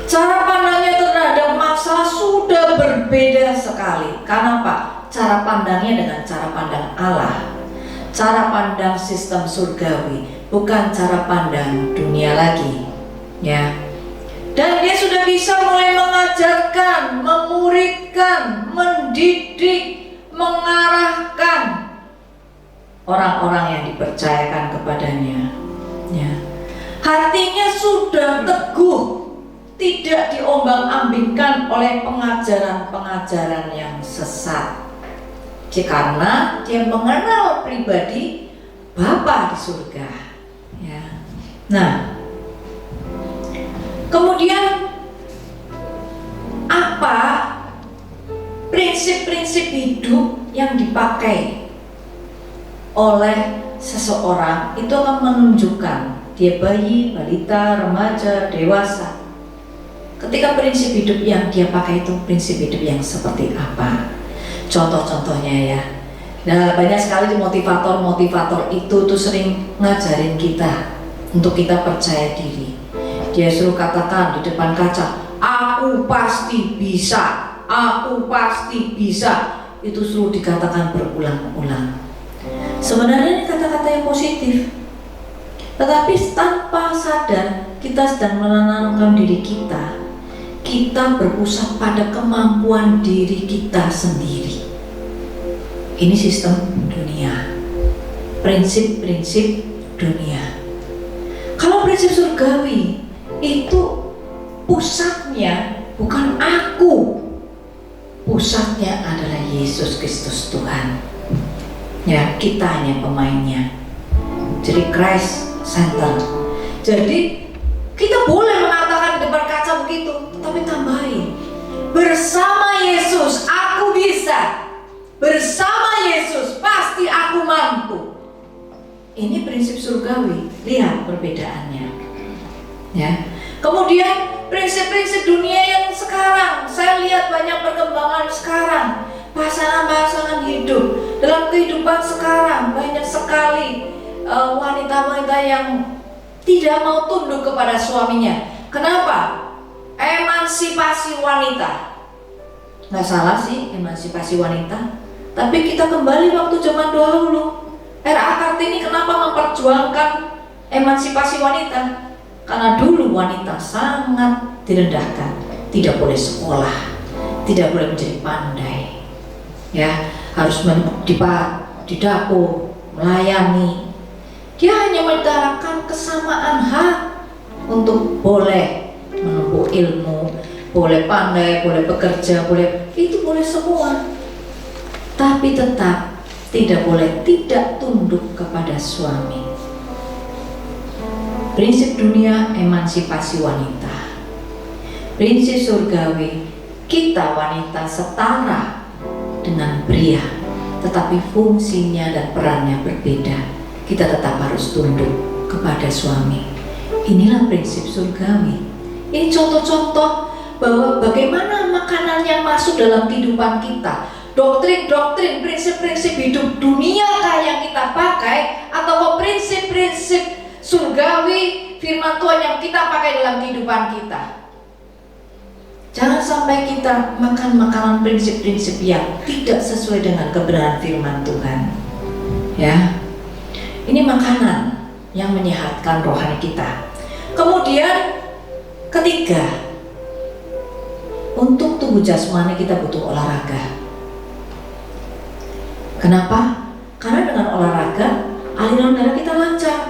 Cara pandangnya terhadap masalah sudah berbeda sekali. Karena apa? Cara pandangnya dengan cara pandang Allah, cara pandang sistem surgawi, bukan cara pandang dunia lagi, ya. Dan dia sudah bisa mulai mengajarkan, memuridkan, mendidik, mengarahkan orang-orang yang dipercayakan kepadanya, ya. Hatinya sudah teguh, tidak diombang-ambingkan oleh pengajaran-pengajaran yang sesat. Karena dia mengenal pribadi Bapa di surga. Ya. Nah, kemudian apa prinsip-prinsip hidup yang dipakai oleh seseorang itu akan menunjukkan dia bayi, balita, remaja, dewasa. Ketika prinsip hidup yang dia pakai itu prinsip hidup yang seperti apa? Contoh-contohnya ya. Nah, banyak sekali motivator-motivator itu tuh sering ngajarin kita untuk kita percaya diri. Dia suruh katakan di depan kaca, aku pasti bisa, aku pasti bisa. Itu suruh dikatakan berulang-ulang. Sebenarnya ini kata-kata yang positif, tetapi tanpa sadar kita sedang menanamkan diri kita. Kita berpusat pada kemampuan diri kita sendiri. Ini sistem dunia, prinsip-prinsip dunia. Kalau prinsip surgawi itu pusatnya bukan aku, pusatnya adalah Yesus Kristus Tuhan. Ya, kita hanya pemainnya. Jadi Christ Center. Jadi kita boleh mengatakan di depan kaca begitu, tapi tambahin, bersama Yesus aku bisa, bersama Yesus pasti aku mampu. Ini prinsip surgawi. Lihat perbedaannya. Ya. Kemudian prinsip-prinsip dunia yang sekarang, saya lihat banyak perkembangan sekarang. Pasangan-pasangan hidup dalam kehidupan sekarang banyak sekali wanita-wanita yang tidak mau tunduk kepada suaminya. Kenapa? Emansipasi wanita. Nggak salah sih emansipasi wanita, tapi kita kembali waktu zaman dahulu. R.A. Kartini kenapa memperjuangkan emansipasi wanita? Karena dulu wanita sangat direndahkan, tidak boleh sekolah, tidak boleh menjadi pandai, ya harus di dapur melayani. Dia hanya mendapatkan kesamaan hak untuk boleh menempuh ilmu, boleh pandai, boleh bekerja, boleh itu boleh semua, tapi tetap tidak boleh tidak tunduk kepada suami. Prinsip dunia emansipasi wanita. Prinsip surgawi, kita wanita setara dengan pria, tetapi fungsinya dan perannya berbeda. Kita tetap harus tunduk kepada suami. Inilah prinsip surgawi. Ini contoh-contoh bahwa bagaimana makanan yang masuk dalam kehidupan kita, doktrin-doktrin, prinsip-prinsip hidup dunia yang kita pakai, atau prinsip-prinsip surgawi firman Tuhan yang kita pakai dalam kehidupan kita. Jangan sampai kita makan makanan prinsip-prinsip yang tidak sesuai dengan kebenaran firman Tuhan. Ya, ini makanan yang menyehatkan rohani kita. Kemudian ketiga, untuk tubuh jasmani kita butuh olahraga. Kenapa? Karena dengan olahraga aliran darah kita lancar.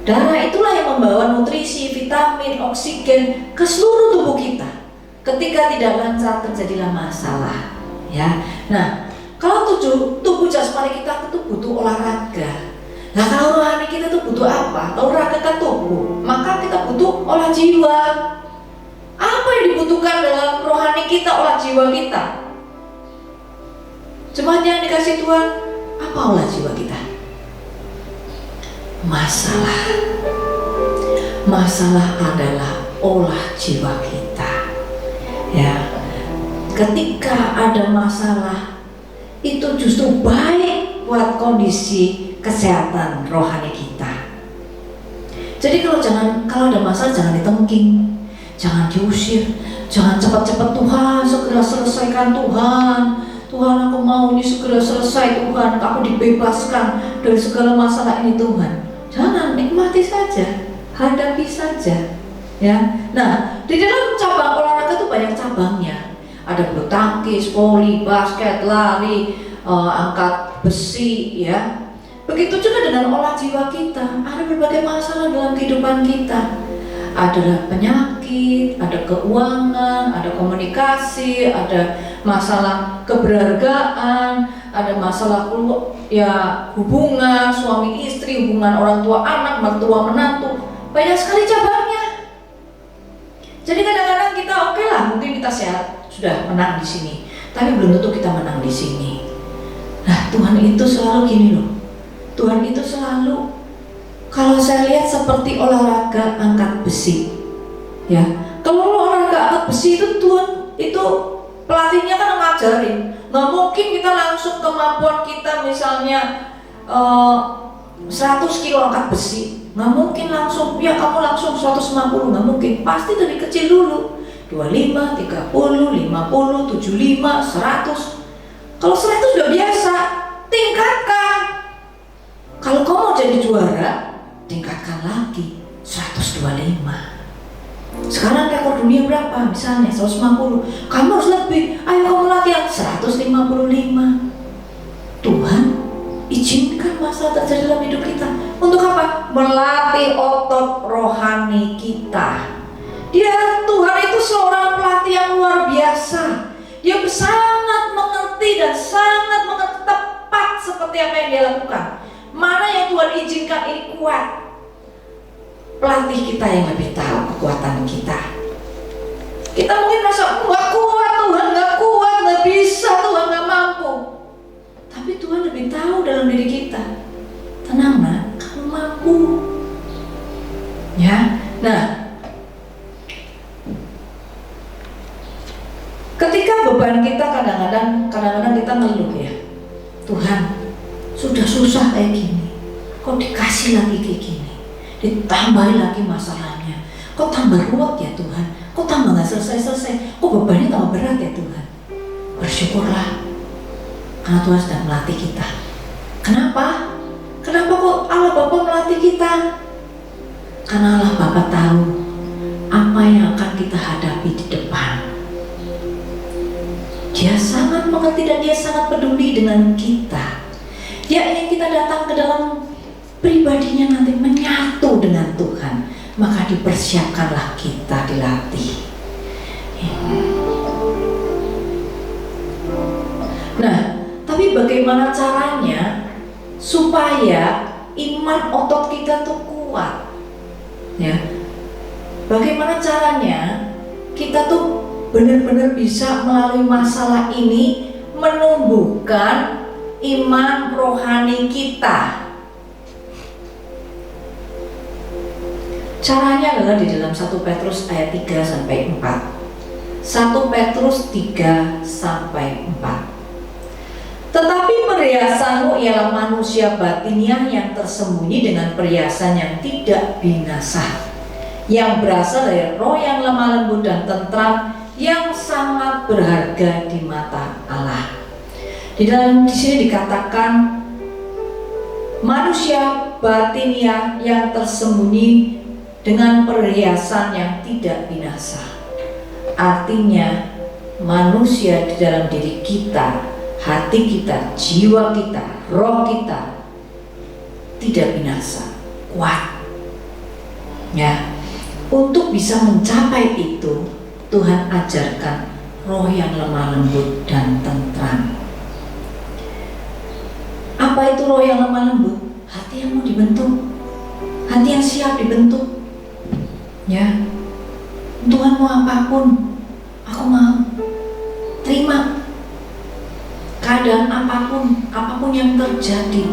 Darah itulah yang membawa nutrisi, vitamin, oksigen ke seluruh tubuh kita. Ketika tidak lancar terjadilah masalah. Ya, nah kalau tubuh jasmani kita itu butuh olahraga. Nah kalau rohani kita itu butuh apa? Olahraga kan tubuh, maka kita butuh olah jiwa. Apa yang dibutuhkan dalam rohani kita, olah jiwa kita? Jemaat yang dikasih Tuhan, apa olah jiwa kita? Masalah adalah olah jiwa kita. Ya, ketika ada masalah itu justru baik buat kondisi kesehatan rohani kita. Jadi kalau ada masalah jangan ditengking, jangan diusir, jangan cepat-cepat Tuhan segera selesaikan Tuhan. Tuhan aku mau ini segera selesai Tuhan, aku dibebaskan dari segala masalah ini Tuhan. Jangan, nikmati saja, hadapi saja. Ya, nah di dalam cabang olahraga itu banyak cabangnya. Ada bulu tangkis, voli, basket, lari, angkat besi, ya. Begitu juga dengan olah jiwa kita. Ada berbagai masalah dalam kehidupan kita. Ada penyakit, penyakit, ada keuangan, ada komunikasi, ada masalah keberhargaan, ada masalah hubungan suami istri, hubungan orang tua anak, mertua menantu, banyak sekali cabangnya. Jadi kadang-kadang kita oke lah, mungkin kita sehat, sudah menang di sini, tapi belum tentu kita menang di sini. Nah, Tuhan itu selalu gini loh. Tuhan itu selalu, kalau saya lihat seperti olahraga angkat besi, ya. Kalau olahraga angkat besi itu Tuhan itu pelatihnya kan ngajarin. Nggak mungkin kita langsung kemampuan kita misalnya 100 kilo angkat besi, nggak mungkin langsung. Ya kamu langsung 150, nggak mungkin. Pasti dari kecil dulu. 25, 30, 50, 75, 100. Kalau 100 udah biasa, tingkatkan. Kalau kamu mau jadi juara, tingkatkan lagi 125. Sekarang rekor dunia berapa? Misalnya 150. Kamu harus lebih. Ayo kamu latihan 155. Tuhan izinkan masalah terjadi dalam hidup kita. Untuk apa? Melatih otot rohani kita. Tuhan itu seorang pelatih yang luar biasa. Dia sangat mengerti dan sangat mengerti tepat seperti apa yang dia lakukan. Mana yang Tuhan izinkan ini kuat. Pelatih kita yang lebih tahu kekuatan kita. Kita mungkin merasa nggak kuat Tuhan, nggak kuat, nggak bisa Tuhan, nggak mampu. Tapi Tuhan lebih tahu dalam diri kita. Tenang nak, kamu mampu. Ya, nah. Ketika beban kita kadang-kadang kita ngeluh ya, Tuhan sudah susah kayak gini, kok dikasih lagi kayak gini, ditambahin lagi masalahnya, kok tambah ruwet ya Tuhan, kok tambah nggak selesai-selesai, kok bebannya tambah berat ya Tuhan. Bersyukurlah, karena Tuhan sedang melatih kita. Kenapa? Kenapa kok Allah Bapa melatih kita? Karena Allah Bapa tahu apa yang akan kita hadapi di depan. Dia sangat mengerti dan dia sangat peduli dengan kita. Dia ingin kita datang ke dalam pribadinya nanti menyatu dengan Tuhan. Maka dipersiapkanlah kita dilatih. Nah, tapi bagaimana caranya supaya iman otot kita tuh kuat? Ya, bagaimana caranya kita tuh benar-benar bisa melalui masalah ini menumbuhkan iman rohani kita. Caranya adalah di dalam 1 Petrus ayat 3 sampai 4. 1 Petrus 3 sampai 4. Tetapi perhiasanmu ialah manusia batiniah yang tersembunyi dengan perhiasan yang tidak binasa, yang berasal dari roh yang lemah lembut dan tentram, yang sangat berharga di mata Allah. Di sini dikatakan manusia batiniah yang tersembunyi dengan perhiasan yang tidak binasa. Artinya manusia di dalam diri kita, hati kita, jiwa kita, roh kita tidak binasa, kuat. Ya, untuk bisa mencapai itu Tuhan ajarkan roh yang lemah lembut dan tentram. Apa itu roh yang lemah lembut? Hati yang mau dibentuk, hati yang siap dibentuk. Ya, Tuhan mau apapun, aku mau terima. Keadaan apapun yang terjadi,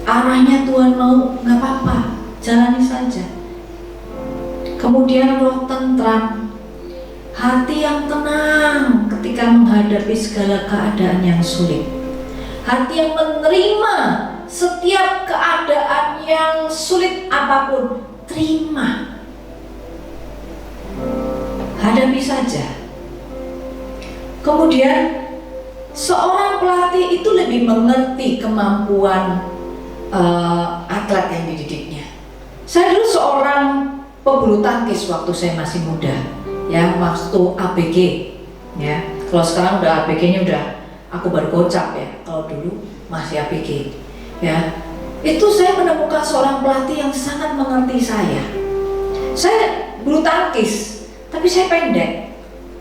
arahnya Tuhan mau, nggak apa-apa, jalani saja. Kemudian roh tentram, hati yang tenang ketika menghadapi segala keadaan yang sulit. Hati yang menerima setiap keadaan yang sulit apapun, terima. Hadapi saja. Kemudian seorang pelatih itu lebih mengerti kemampuan atlet yang dididiknya. Saya dulu seorang pebulu tangkis waktu saya masih muda. Ya, waktu ABG, ya. Kalau sekarang udah ABG-nya udah aku baru gocap ya. Kalau dulu masih ABG, ya. Itu saya menemukan seorang pelatih yang sangat mengerti saya. Saya bulu tangkis, tapi saya pendek.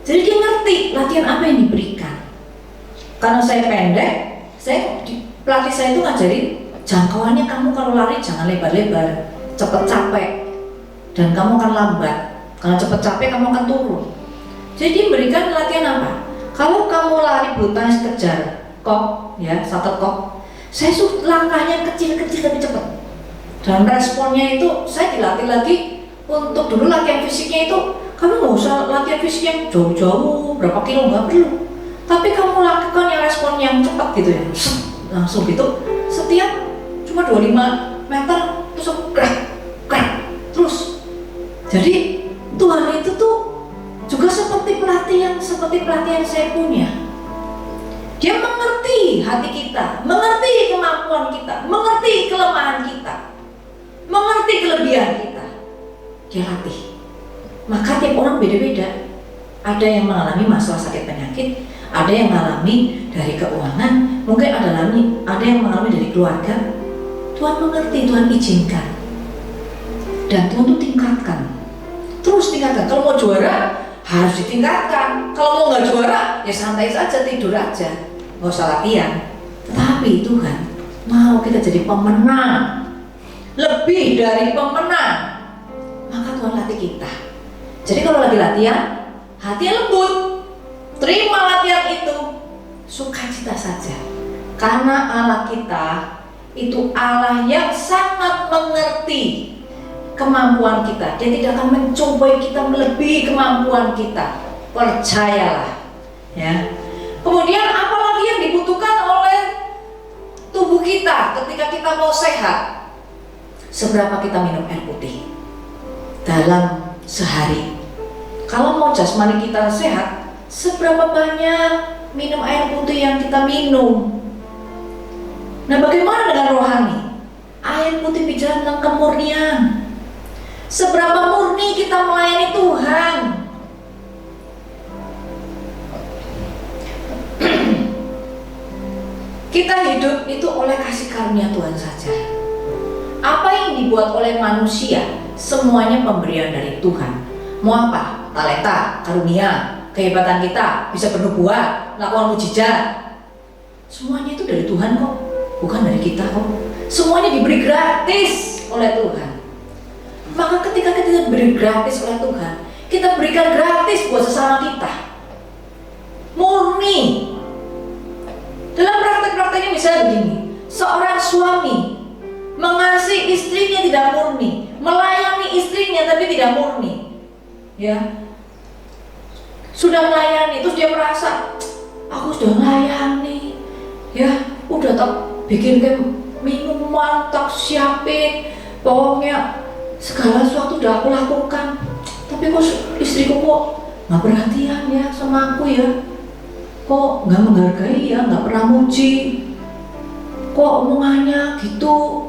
Jadi dia ngerti latihan apa yang diberikan. Karena saya pendek, pelatih saya itu ngajarin jangkauannya kamu kalau lari jangan lebar-lebar, cepet capek, dan kamu akan lambat. Karena cepet capek kamu akan turun. Jadi dia memberikan latihan apa? Kalau kamu lari bulu tangkis kejar kok, ya shuttlecock, saya suruh langkahnya kecil-kecil tapi cepat. Dan responnya itu saya dilatih lagi untuk dulu latihan fisiknya itu kamu nggak usah latihan fisik yang jauh-jauh berapa kilo, nggak perlu. Tapi kamu lakukan yang respon yang cepat gitu ya, langsung gitu. Setiap cuma 25 meter terus gerak terus. Jadi Tuhan itu tuh juga seperti pelatih yang saya punya. Dia mengerti hati kita, mengerti kemampuan kita, mengerti kelemahan kita, mengerti kelebihan kita. Dia latih. Maka tiap orang beda-beda. Ada yang mengalami masalah sakit penyakit, ada yang mengalami dari keuangan, mungkin ada yang mengalami dari keluarga. Tuhan mengerti, Tuhan izinkan. Dan Tuhan tuh tingkatkan. Terus tingkatkan. Kalau mau juara harus ditingkatkan. Kalau mau nggak juara ya santai saja, tidur aja, nggak usah latihan. Tetapi Tuhan mau kita jadi pemenang, lebih dari pemenang. Maka Tuhan latih kita. Jadi kalau lagi latihan, hati lembut, terima latihan itu, sukacita saja. Karena Allah kita itu Allah yang sangat mengerti kemampuan kita. Dia tidak akan mencobai kita melebihi kemampuan kita. Percayalah, ya. Kemudian apalagi yang dibutuhkan oleh tubuh kita ketika kita mau sehat? Seberapa kita minum air putih dalam sehari? Kalau mau jasmani kita sehat, seberapa banyak minum air putih yang kita minum? Nah, bagaimana dengan rohani? Air putih bicara tentang kemurnian. Seberapa murni kita melayani Tuhan? Kita hidup itu oleh kasih karunia Tuhan saja. Apa yang dibuat oleh manusia, semuanya pemberian dari Tuhan. Mau apa? Talenta, karunia, kehebatan kita, bisa bernubuat, melakukan mujizat. Semuanya itu dari Tuhan kok, bukan dari kita kok. Semuanya diberi gratis oleh Tuhan. Maka ketika kita diberi gratis oleh Tuhan, kita berikan gratis buat sesama kita. Murni. Dalam praktek-prakteknya misalnya begini, seorang suami mengasihi istrinya tidak murni, melayani istrinya tapi tidak murni, ya, sudah melayani terus dia merasa aku sudah melayani, ya, udah tak bikin minuman, tak siapin, pokoknya segala sesuatu udah aku lakukan, tapi kok istriku kok nggak perhatian ya sama aku ya, kok nggak menghargai ya, nggak pernah muji, kok omongannya gitu,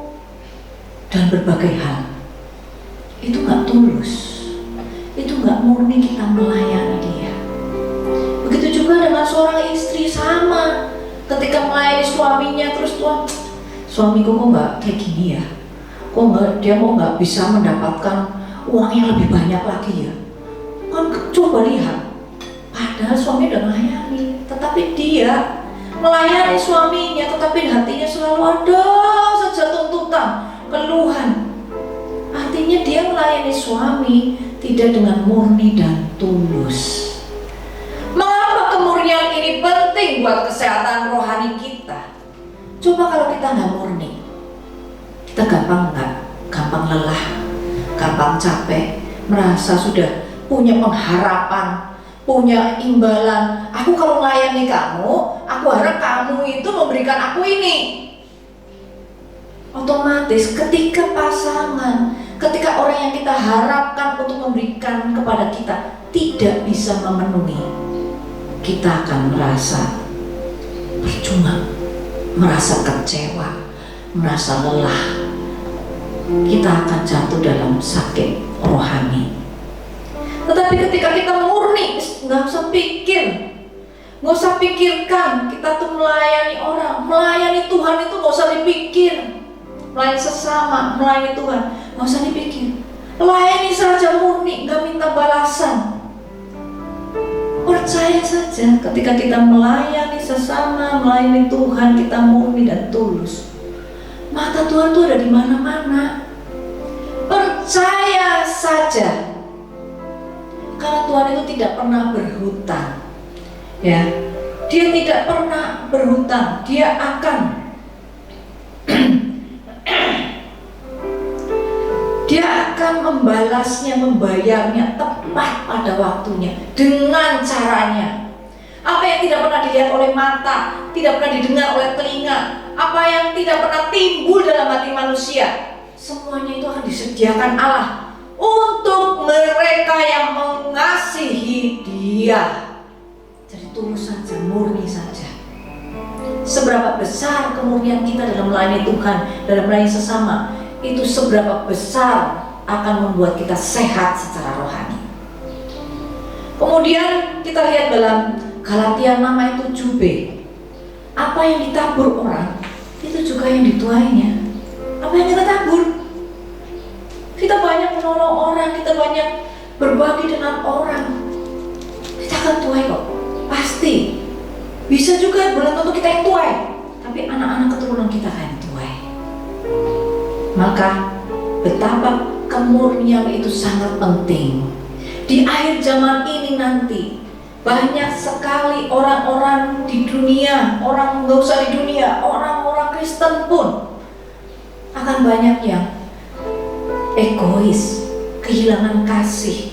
dan berbagai hal. Itu nggak tulus, itu nggak murni kita melayani dia. Begitu juga dengan seorang istri, sama. Ketika melayani suaminya terus Tuhan, suamiku kok nggak kayak gini ya, kok dia mau nggak bisa mendapatkan uang yang lebih banyak lagi ya. Kan coba lihat, padahal suami udah melayani, tetapi dia melayani suaminya, tetapi hatinya selalu ada saja tuntutan, keluhan. Artinya dia melayani suami tidak dengan murni dan tulus. Mengapa kemurnian ini penting buat kesehatan rohani kita? Coba kalau kita nggak murni, kita gampang lelah, gampang capek, merasa sudah punya pengharapan, punya imbalan. Aku kalau melayani kamu, aku harap kamu itu memberikan aku ini. Otomatis ketika pasangan, ketika orang yang kita harapkan untuk memberikan kepada kita tidak bisa memenuhi, kita akan merasa percuma, merasa kecewa, merasa lelah. Kita akan jatuh dalam sakit rohani. Tetapi ketika kita murni, nggak usah pikir, nggak usah pikirkan, kita tuh melayani orang, melayani Tuhan itu nggak usah dipikir. Melayani sesama, melayani Tuhan, nggak usah dipikir. Layani saja murni, gak minta balasan. Percaya saja ketika kita melayani sesama, melayani Tuhan, kita murni dan tulus, mata Tuhan itu ada di mana-mana. Percaya saja, karena Tuhan itu tidak pernah berhutang, ya. Dia tidak pernah berhutang. Dia akan membalasnya, membayarnya tepat pada waktunya, dengan caranya. Apa yang tidak pernah dilihat oleh mata, tidak pernah didengar oleh telinga, apa yang tidak pernah timbul dalam hati manusia, semuanya itu akan disediakan Allah untuk mereka yang mengasihi Dia. Jadi tulus saja, murni saja. Seberapa besar kemurnian kita dalam melayani Tuhan, dalam melayani sesama, itu seberapa besar akan membuat kita sehat secara rohani. Kemudian kita lihat dalam Galatia 6:7b, apa yang ditabur orang, itu juga yang dituainya. Apa yang kita tabur? Kita banyak menolong orang, kita banyak berbagi dengan orang, kita akan tuai kok, pasti. Bisa juga belum tentu kita yang tuai, tapi anak-anak keturunan kita akan tuai. Maka betapa kemurnian itu sangat penting. Di akhir zaman ini nanti banyak sekali orang-orang di dunia, orang nggak usah di dunia, orang-orang Kristen pun akan banyak yang egois, kehilangan kasih,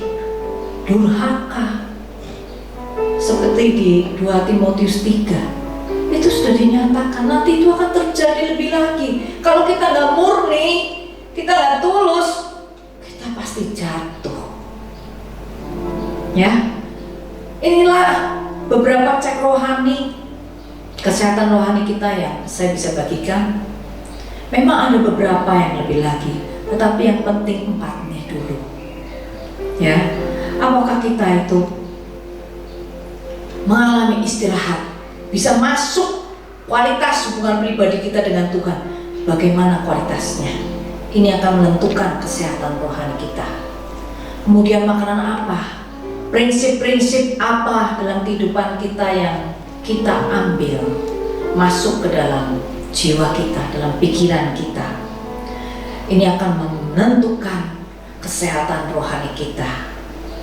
durhaka. Seperti di 2 Timotius 3 itu sudah dinyatakan, nanti itu akan terjadi lebih lagi. Kalau kita nggak murni, kita nggak tulus, kita pasti jatuh. Ya, inilah beberapa cek rohani, kesehatan rohani kita yang saya bisa bagikan. Memang ada beberapa yang lebih lagi, tetapi yang penting 4 nih dulu. Ya, apakah kita itu mengalami istirahat, bisa masuk kualitas hubungan pribadi kita dengan Tuhan? Bagaimana kualitasnya? Ini akan menentukan kesehatan rohani kita. Kemudian makanan apa? Prinsip-prinsip apa dalam kehidupan kita yang kita ambil masuk ke dalam jiwa kita, dalam pikiran kita? Ini akan menentukan kesehatan rohani kita.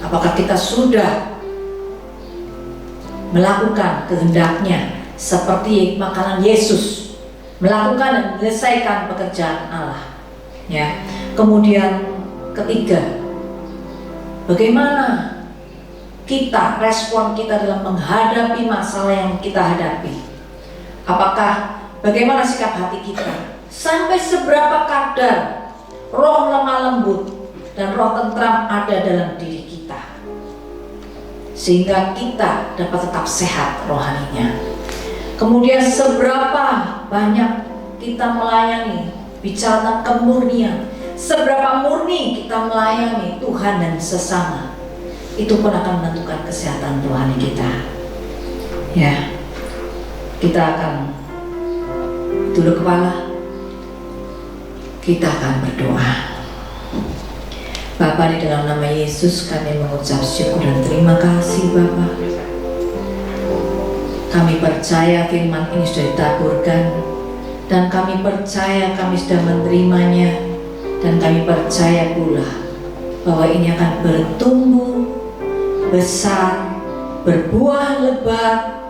Apakah kita sudah melakukan kehendaknya seperti makanan Yesus, melakukan dan menyelesaikan pekerjaan Allah? Ya. Kemudian ketiga, bagaimana kita, respon kita dalam menghadapi masalah yang kita hadapi? Apakah bagaimana sikap hati kita? Sampai seberapa kadar roh lemah lembut dan roh tentram ada dalam diri kita, sehingga kita dapat tetap sehat rohaninya. Kemudian seberapa banyak kita melayani, bicara tentang kemurnian, seberapa murni kita melayani Tuhan dan sesama, itu pun akan menentukan kesehatan rohani kita. Ya, kita akan tunduk kepala, kita akan berdoa. Bapa, di dalam nama Yesus kami mengucap syukur dan terima kasih Bapa. Kami percaya firman ini sudah ditaburkan, dan kami percaya kami sudah menerimanya, dan kami percaya pula bahwa ini akan bertumbuh besar, berbuah lebat,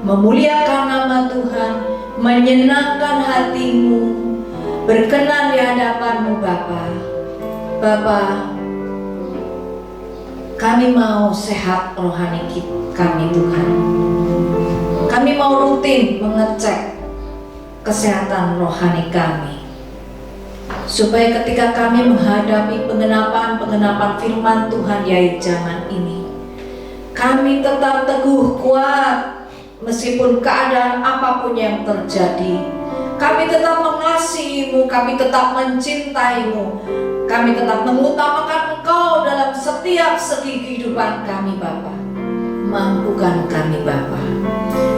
memuliakan nama Tuhan, menyenangkan hatimu, berkenan di hadapanmu Bapa. Bapa, kami mau sehat rohani kami Tuhan. Kami mau rutin mengecek kesehatan rohani kami, supaya ketika kami menghadapi pengenapan firman Tuhan di akhir zaman ini, kami tetap teguh kuat meskipun keadaan apapun yang terjadi. Kami tetap mengasihimu, kami tetap mencintaimu, kami tetap mengutamakan Engkau dalam setiap segi kehidupan kami Bapa. Mampukan kami Bapa,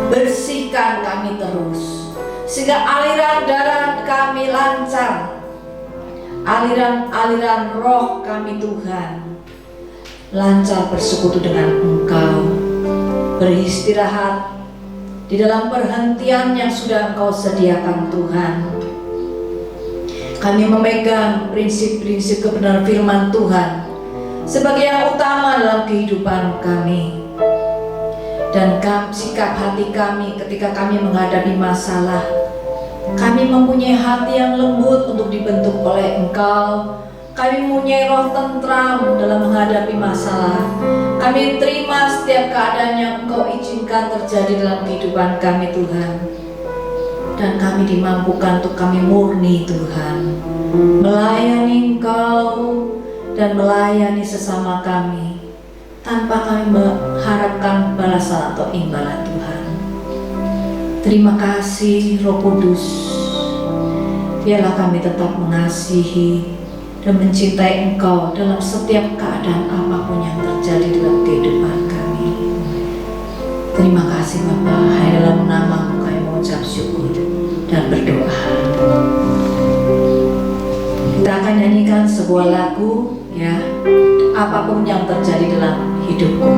bersihkan kami terus, sehingga aliran darah kami lancar, aliran-aliran roh kami Tuhan, lancar bersekutu dengan Engkau, beristirahat di dalam perhentian yang sudah Engkau sediakan Tuhan. Kami memegang prinsip-prinsip kebenaran firman Tuhan sebagai yang utama dalam kehidupan kami. Dan sikap hati kami ketika kami menghadapi masalah, kami mempunyai hati yang lembut untuk dibentuk oleh Engkau. Kami mempunyai roh tentram dalam menghadapi masalah. Kami terima setiap keadaan yang Engkau izinkan terjadi dalam kehidupan kami Tuhan. Dan kami dimampukan untuk kami murni Tuhan, melayani Engkau dan melayani sesama kami, tanpa kami mengharapkan balasan atau imbalan Tuhan. Terima kasih Roh Kudus. Biarlah kami tetap mengasihi dan mencintai Engkau dalam setiap keadaan apapun yang terjadi dalam kehidupan kami. Terima kasih Bapa. Hanya dalam nama-Mu kami mengucap syukur dan berdoa. Kita akan nyanyikan sebuah lagu, ya, apapun yang terjadi dalam hidupku.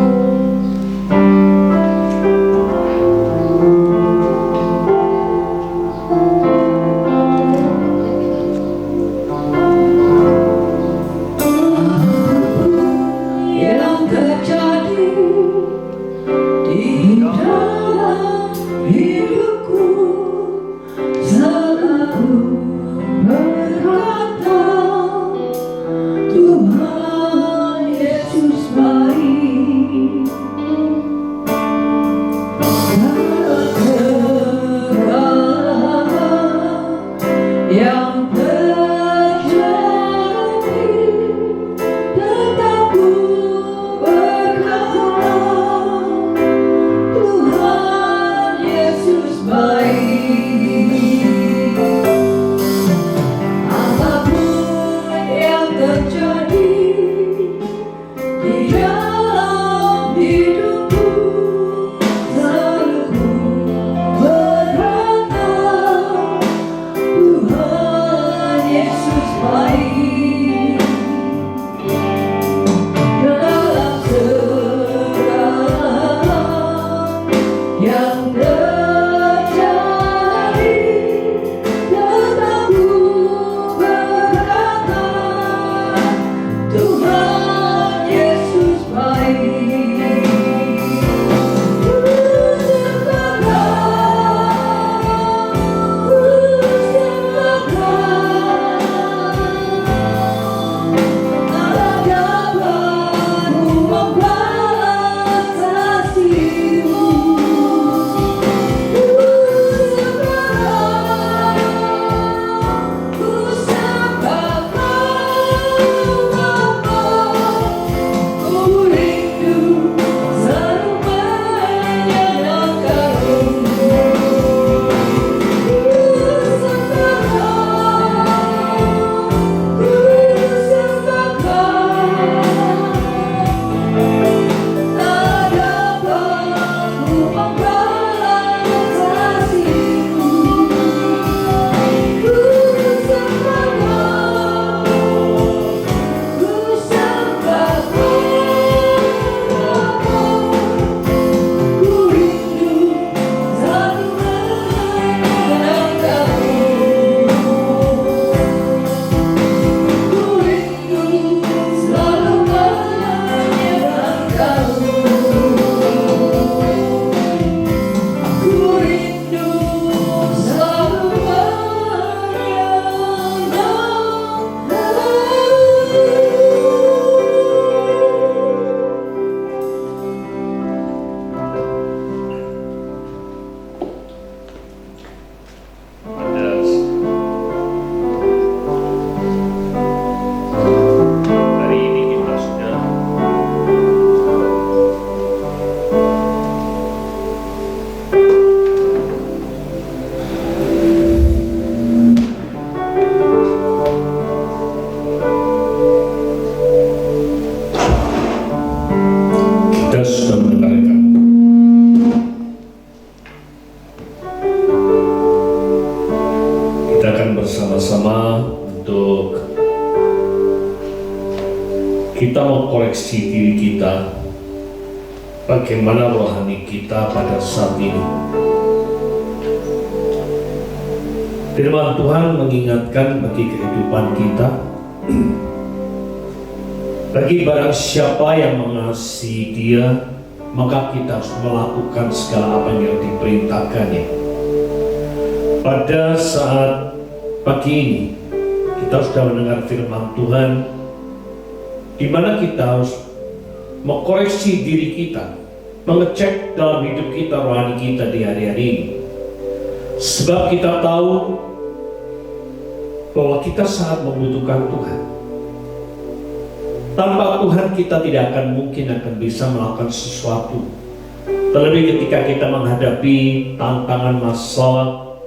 mengkoreksi diri kita, bagaimana rohani kita pada saat ini. Firman Tuhan mengingatkan bagi kehidupan kita, bagi barang siapa yang mengasihi Dia, maka kita harus melakukan segala apa yang diperintahkannya. Pada saat pagi ini, kita sudah mendengar firman Tuhan, di mana kita harus mengkoreksi diri kita, mengecek dalam hidup kita, rohani kita di hari-hari ini. Sebab kita tahu bahwa kita sangat membutuhkan Tuhan. Tanpa Tuhan kita tidak akan mungkin akan bisa melakukan sesuatu. Terlebih ketika kita menghadapi tantangan masalah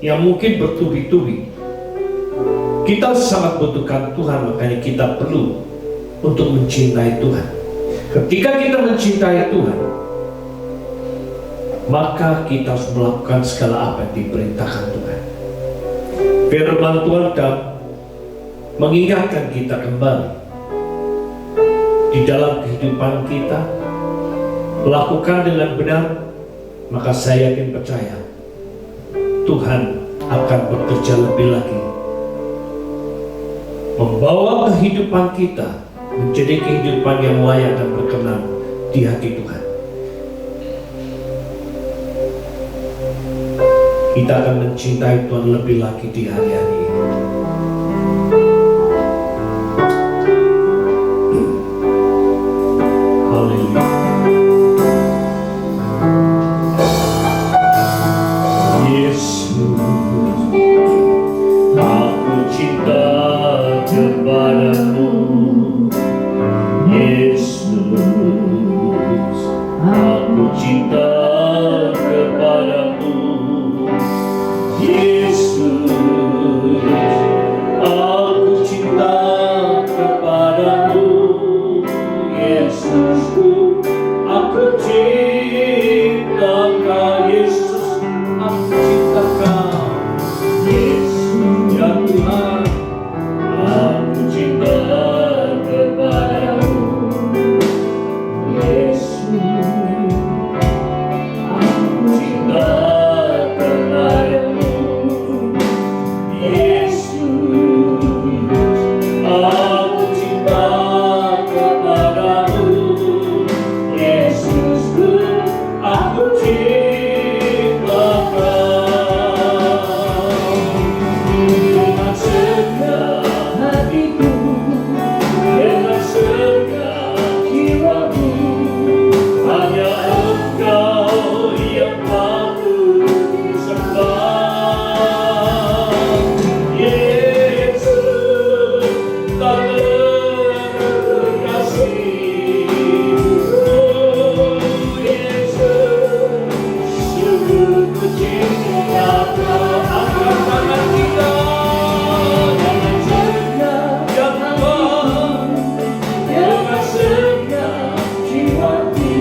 yang mungkin bertubi-tubi. Kita sangat butuhkan Tuhan, makanya kita perlu untuk mencintai Tuhan. Ketika kita mencintai Tuhan, maka kita harus melakukan segala apa yang diperintahkan Tuhan. Firman Tuhan dan mengingatkan kita kembali di dalam kehidupan kita, lakukan dengan benar, maka saya yakin percaya Tuhan akan bekerja lebih lagi, membawa kehidupan kita menjadi kehidupan yang layak dan berkenan di hati Tuhan. Kita akan mencintai Tuhan lebih lagi di hari-hari ini. Haleluya. Yesus, aku cinta kepadamu. Yesus, aku cinta kepadamu. Yesus, aku cinta kepadamu. Yesus, aku cinta Kau. Yesus, aku cinta Kau. Yesus, ya Tuhan, aku cinta kepadamu. Yesus, aku cinta kepadamu. Yesus, aku cinta kepadamu. Yesusku, aku cinta Kau. Dengan segenap hatiku, dengan segenap jiwaku, hanya Engkau yang patut disembah. Yesus, tak terkasih. Oh Yesus, sungguh ku cinta Kau. Angkat tangan kita, jangan segenap Tuhan, dengan segenap jiwaku,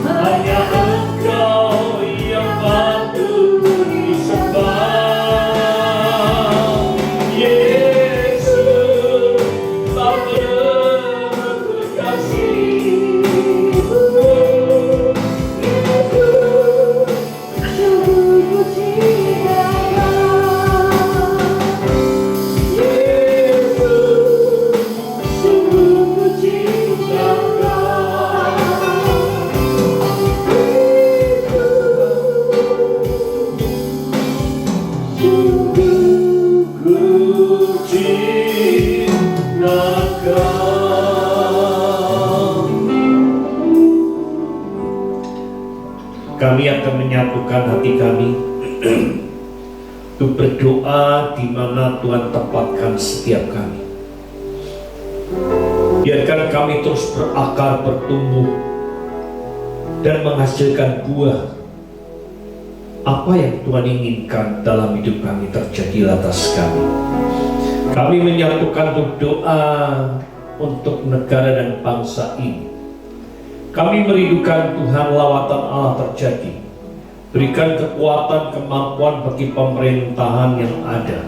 hanya Engkau yang patut disembah. Yesus, tak terkasih. Oh, sungguh ku cinta Kau. Yesus, sungguh ku cinta Kau. Sungguh ku cinta Kau. Kami akan menyatukan hati kami untuk berdoa di mana Tuhan tempatkan setiap kami. Biarkan kami terus berakar, bertumbuh, dan menghasilkan buah apa yang Tuhan inginkan dalam hidup kami terjadi atas kami. Kami menyatukan untuk doa untuk negara dan bangsa ini. Kami merindukan Tuhan, lawatan Allah terjadi. Berikan kekuatan, kemampuan bagi pemerintahan yang ada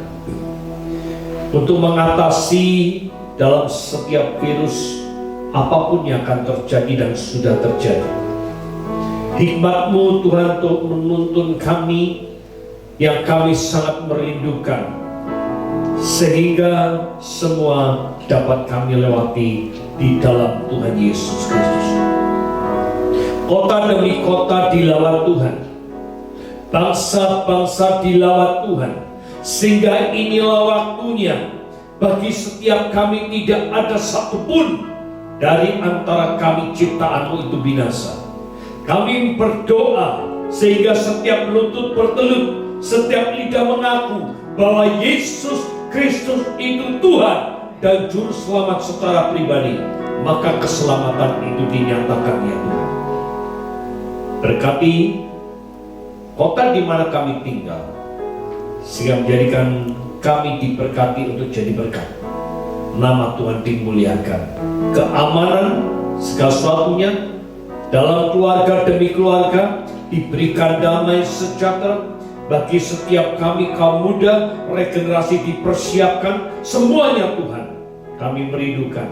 untuk mengatasi dalam setiap virus apapun yang akan terjadi dan sudah terjadi. Hikmat-Mu Tuhan untuk menuntun kami yang kami sangat merindukan, sehingga semua dapat kami lewati di dalam Tuhan Yesus Kristus. Kota demi kota dilawat Tuhan, bangsa-bangsa dilawat Tuhan, sehingga inilah waktunya bagi setiap kami tidak ada satupun dari antara kami ciptaan-Mu itu binasa. Kami berdoa sehingga setiap lutut bertelut, setiap lidah mengaku bahwa Yesus Kristus itu Tuhan dan Juru Selamat secara pribadi, maka keselamatan itu dinyatakan ya Tuhan. Berkati kota di mana kami tinggal, sehingga menjadikan kami diberkati untuk jadi berkat. Nama Tuhan dimuliakan. Keamanan segala sesuatunya dalam keluarga demi keluarga diberikan damai sejahtera. Bagi setiap kami kaum muda, regenerasi dipersiapkan. Semuanya Tuhan, kami merindukan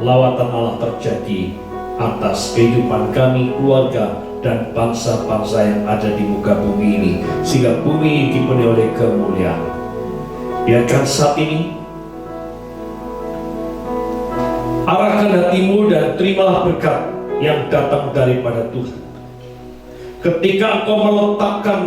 lawatan Allah terjadi atas kehidupan kami, keluarga, dan bangsa-bangsa yang ada di muka bumi ini, sehingga bumi ini dipenuhi oleh kemuliaan. Biarkan saat ini arahkan hatimu dan terimalah berkat yang datang daripada Tuhan. Ketika engkau meletakkan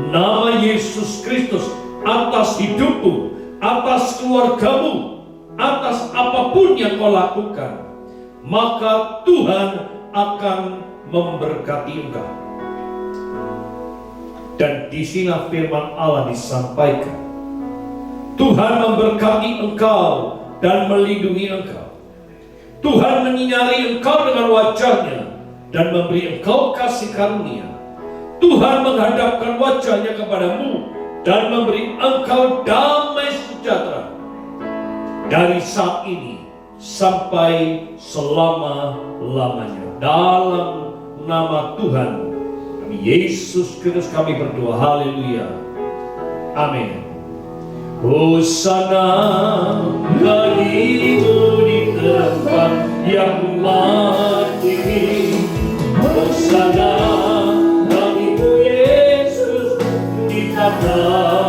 nama Yesus Kristus atas hidupmu, atas keluargamu, atas apapun yang kau lakukan, maka Tuhan akan memberkati engkau. Dan di sini firman Allah disampaikan, Tuhan memberkati engkau dan melindungi engkau. Tuhan menyinari engkau dengan wajah-Nya dan memberi engkau kasih karunia. Tuhan menghadapkan wajah-Nya kepadamu dan memberi engkau damai sejahtera dari saat ini sampai selama-lamanya. Dalam nama Tuhan kami Yesus Kristus kami berdoa. Haleluya. Amin. Hosana bagimu di tempat yang tinggi. Hosana bagimu Yesus di tanah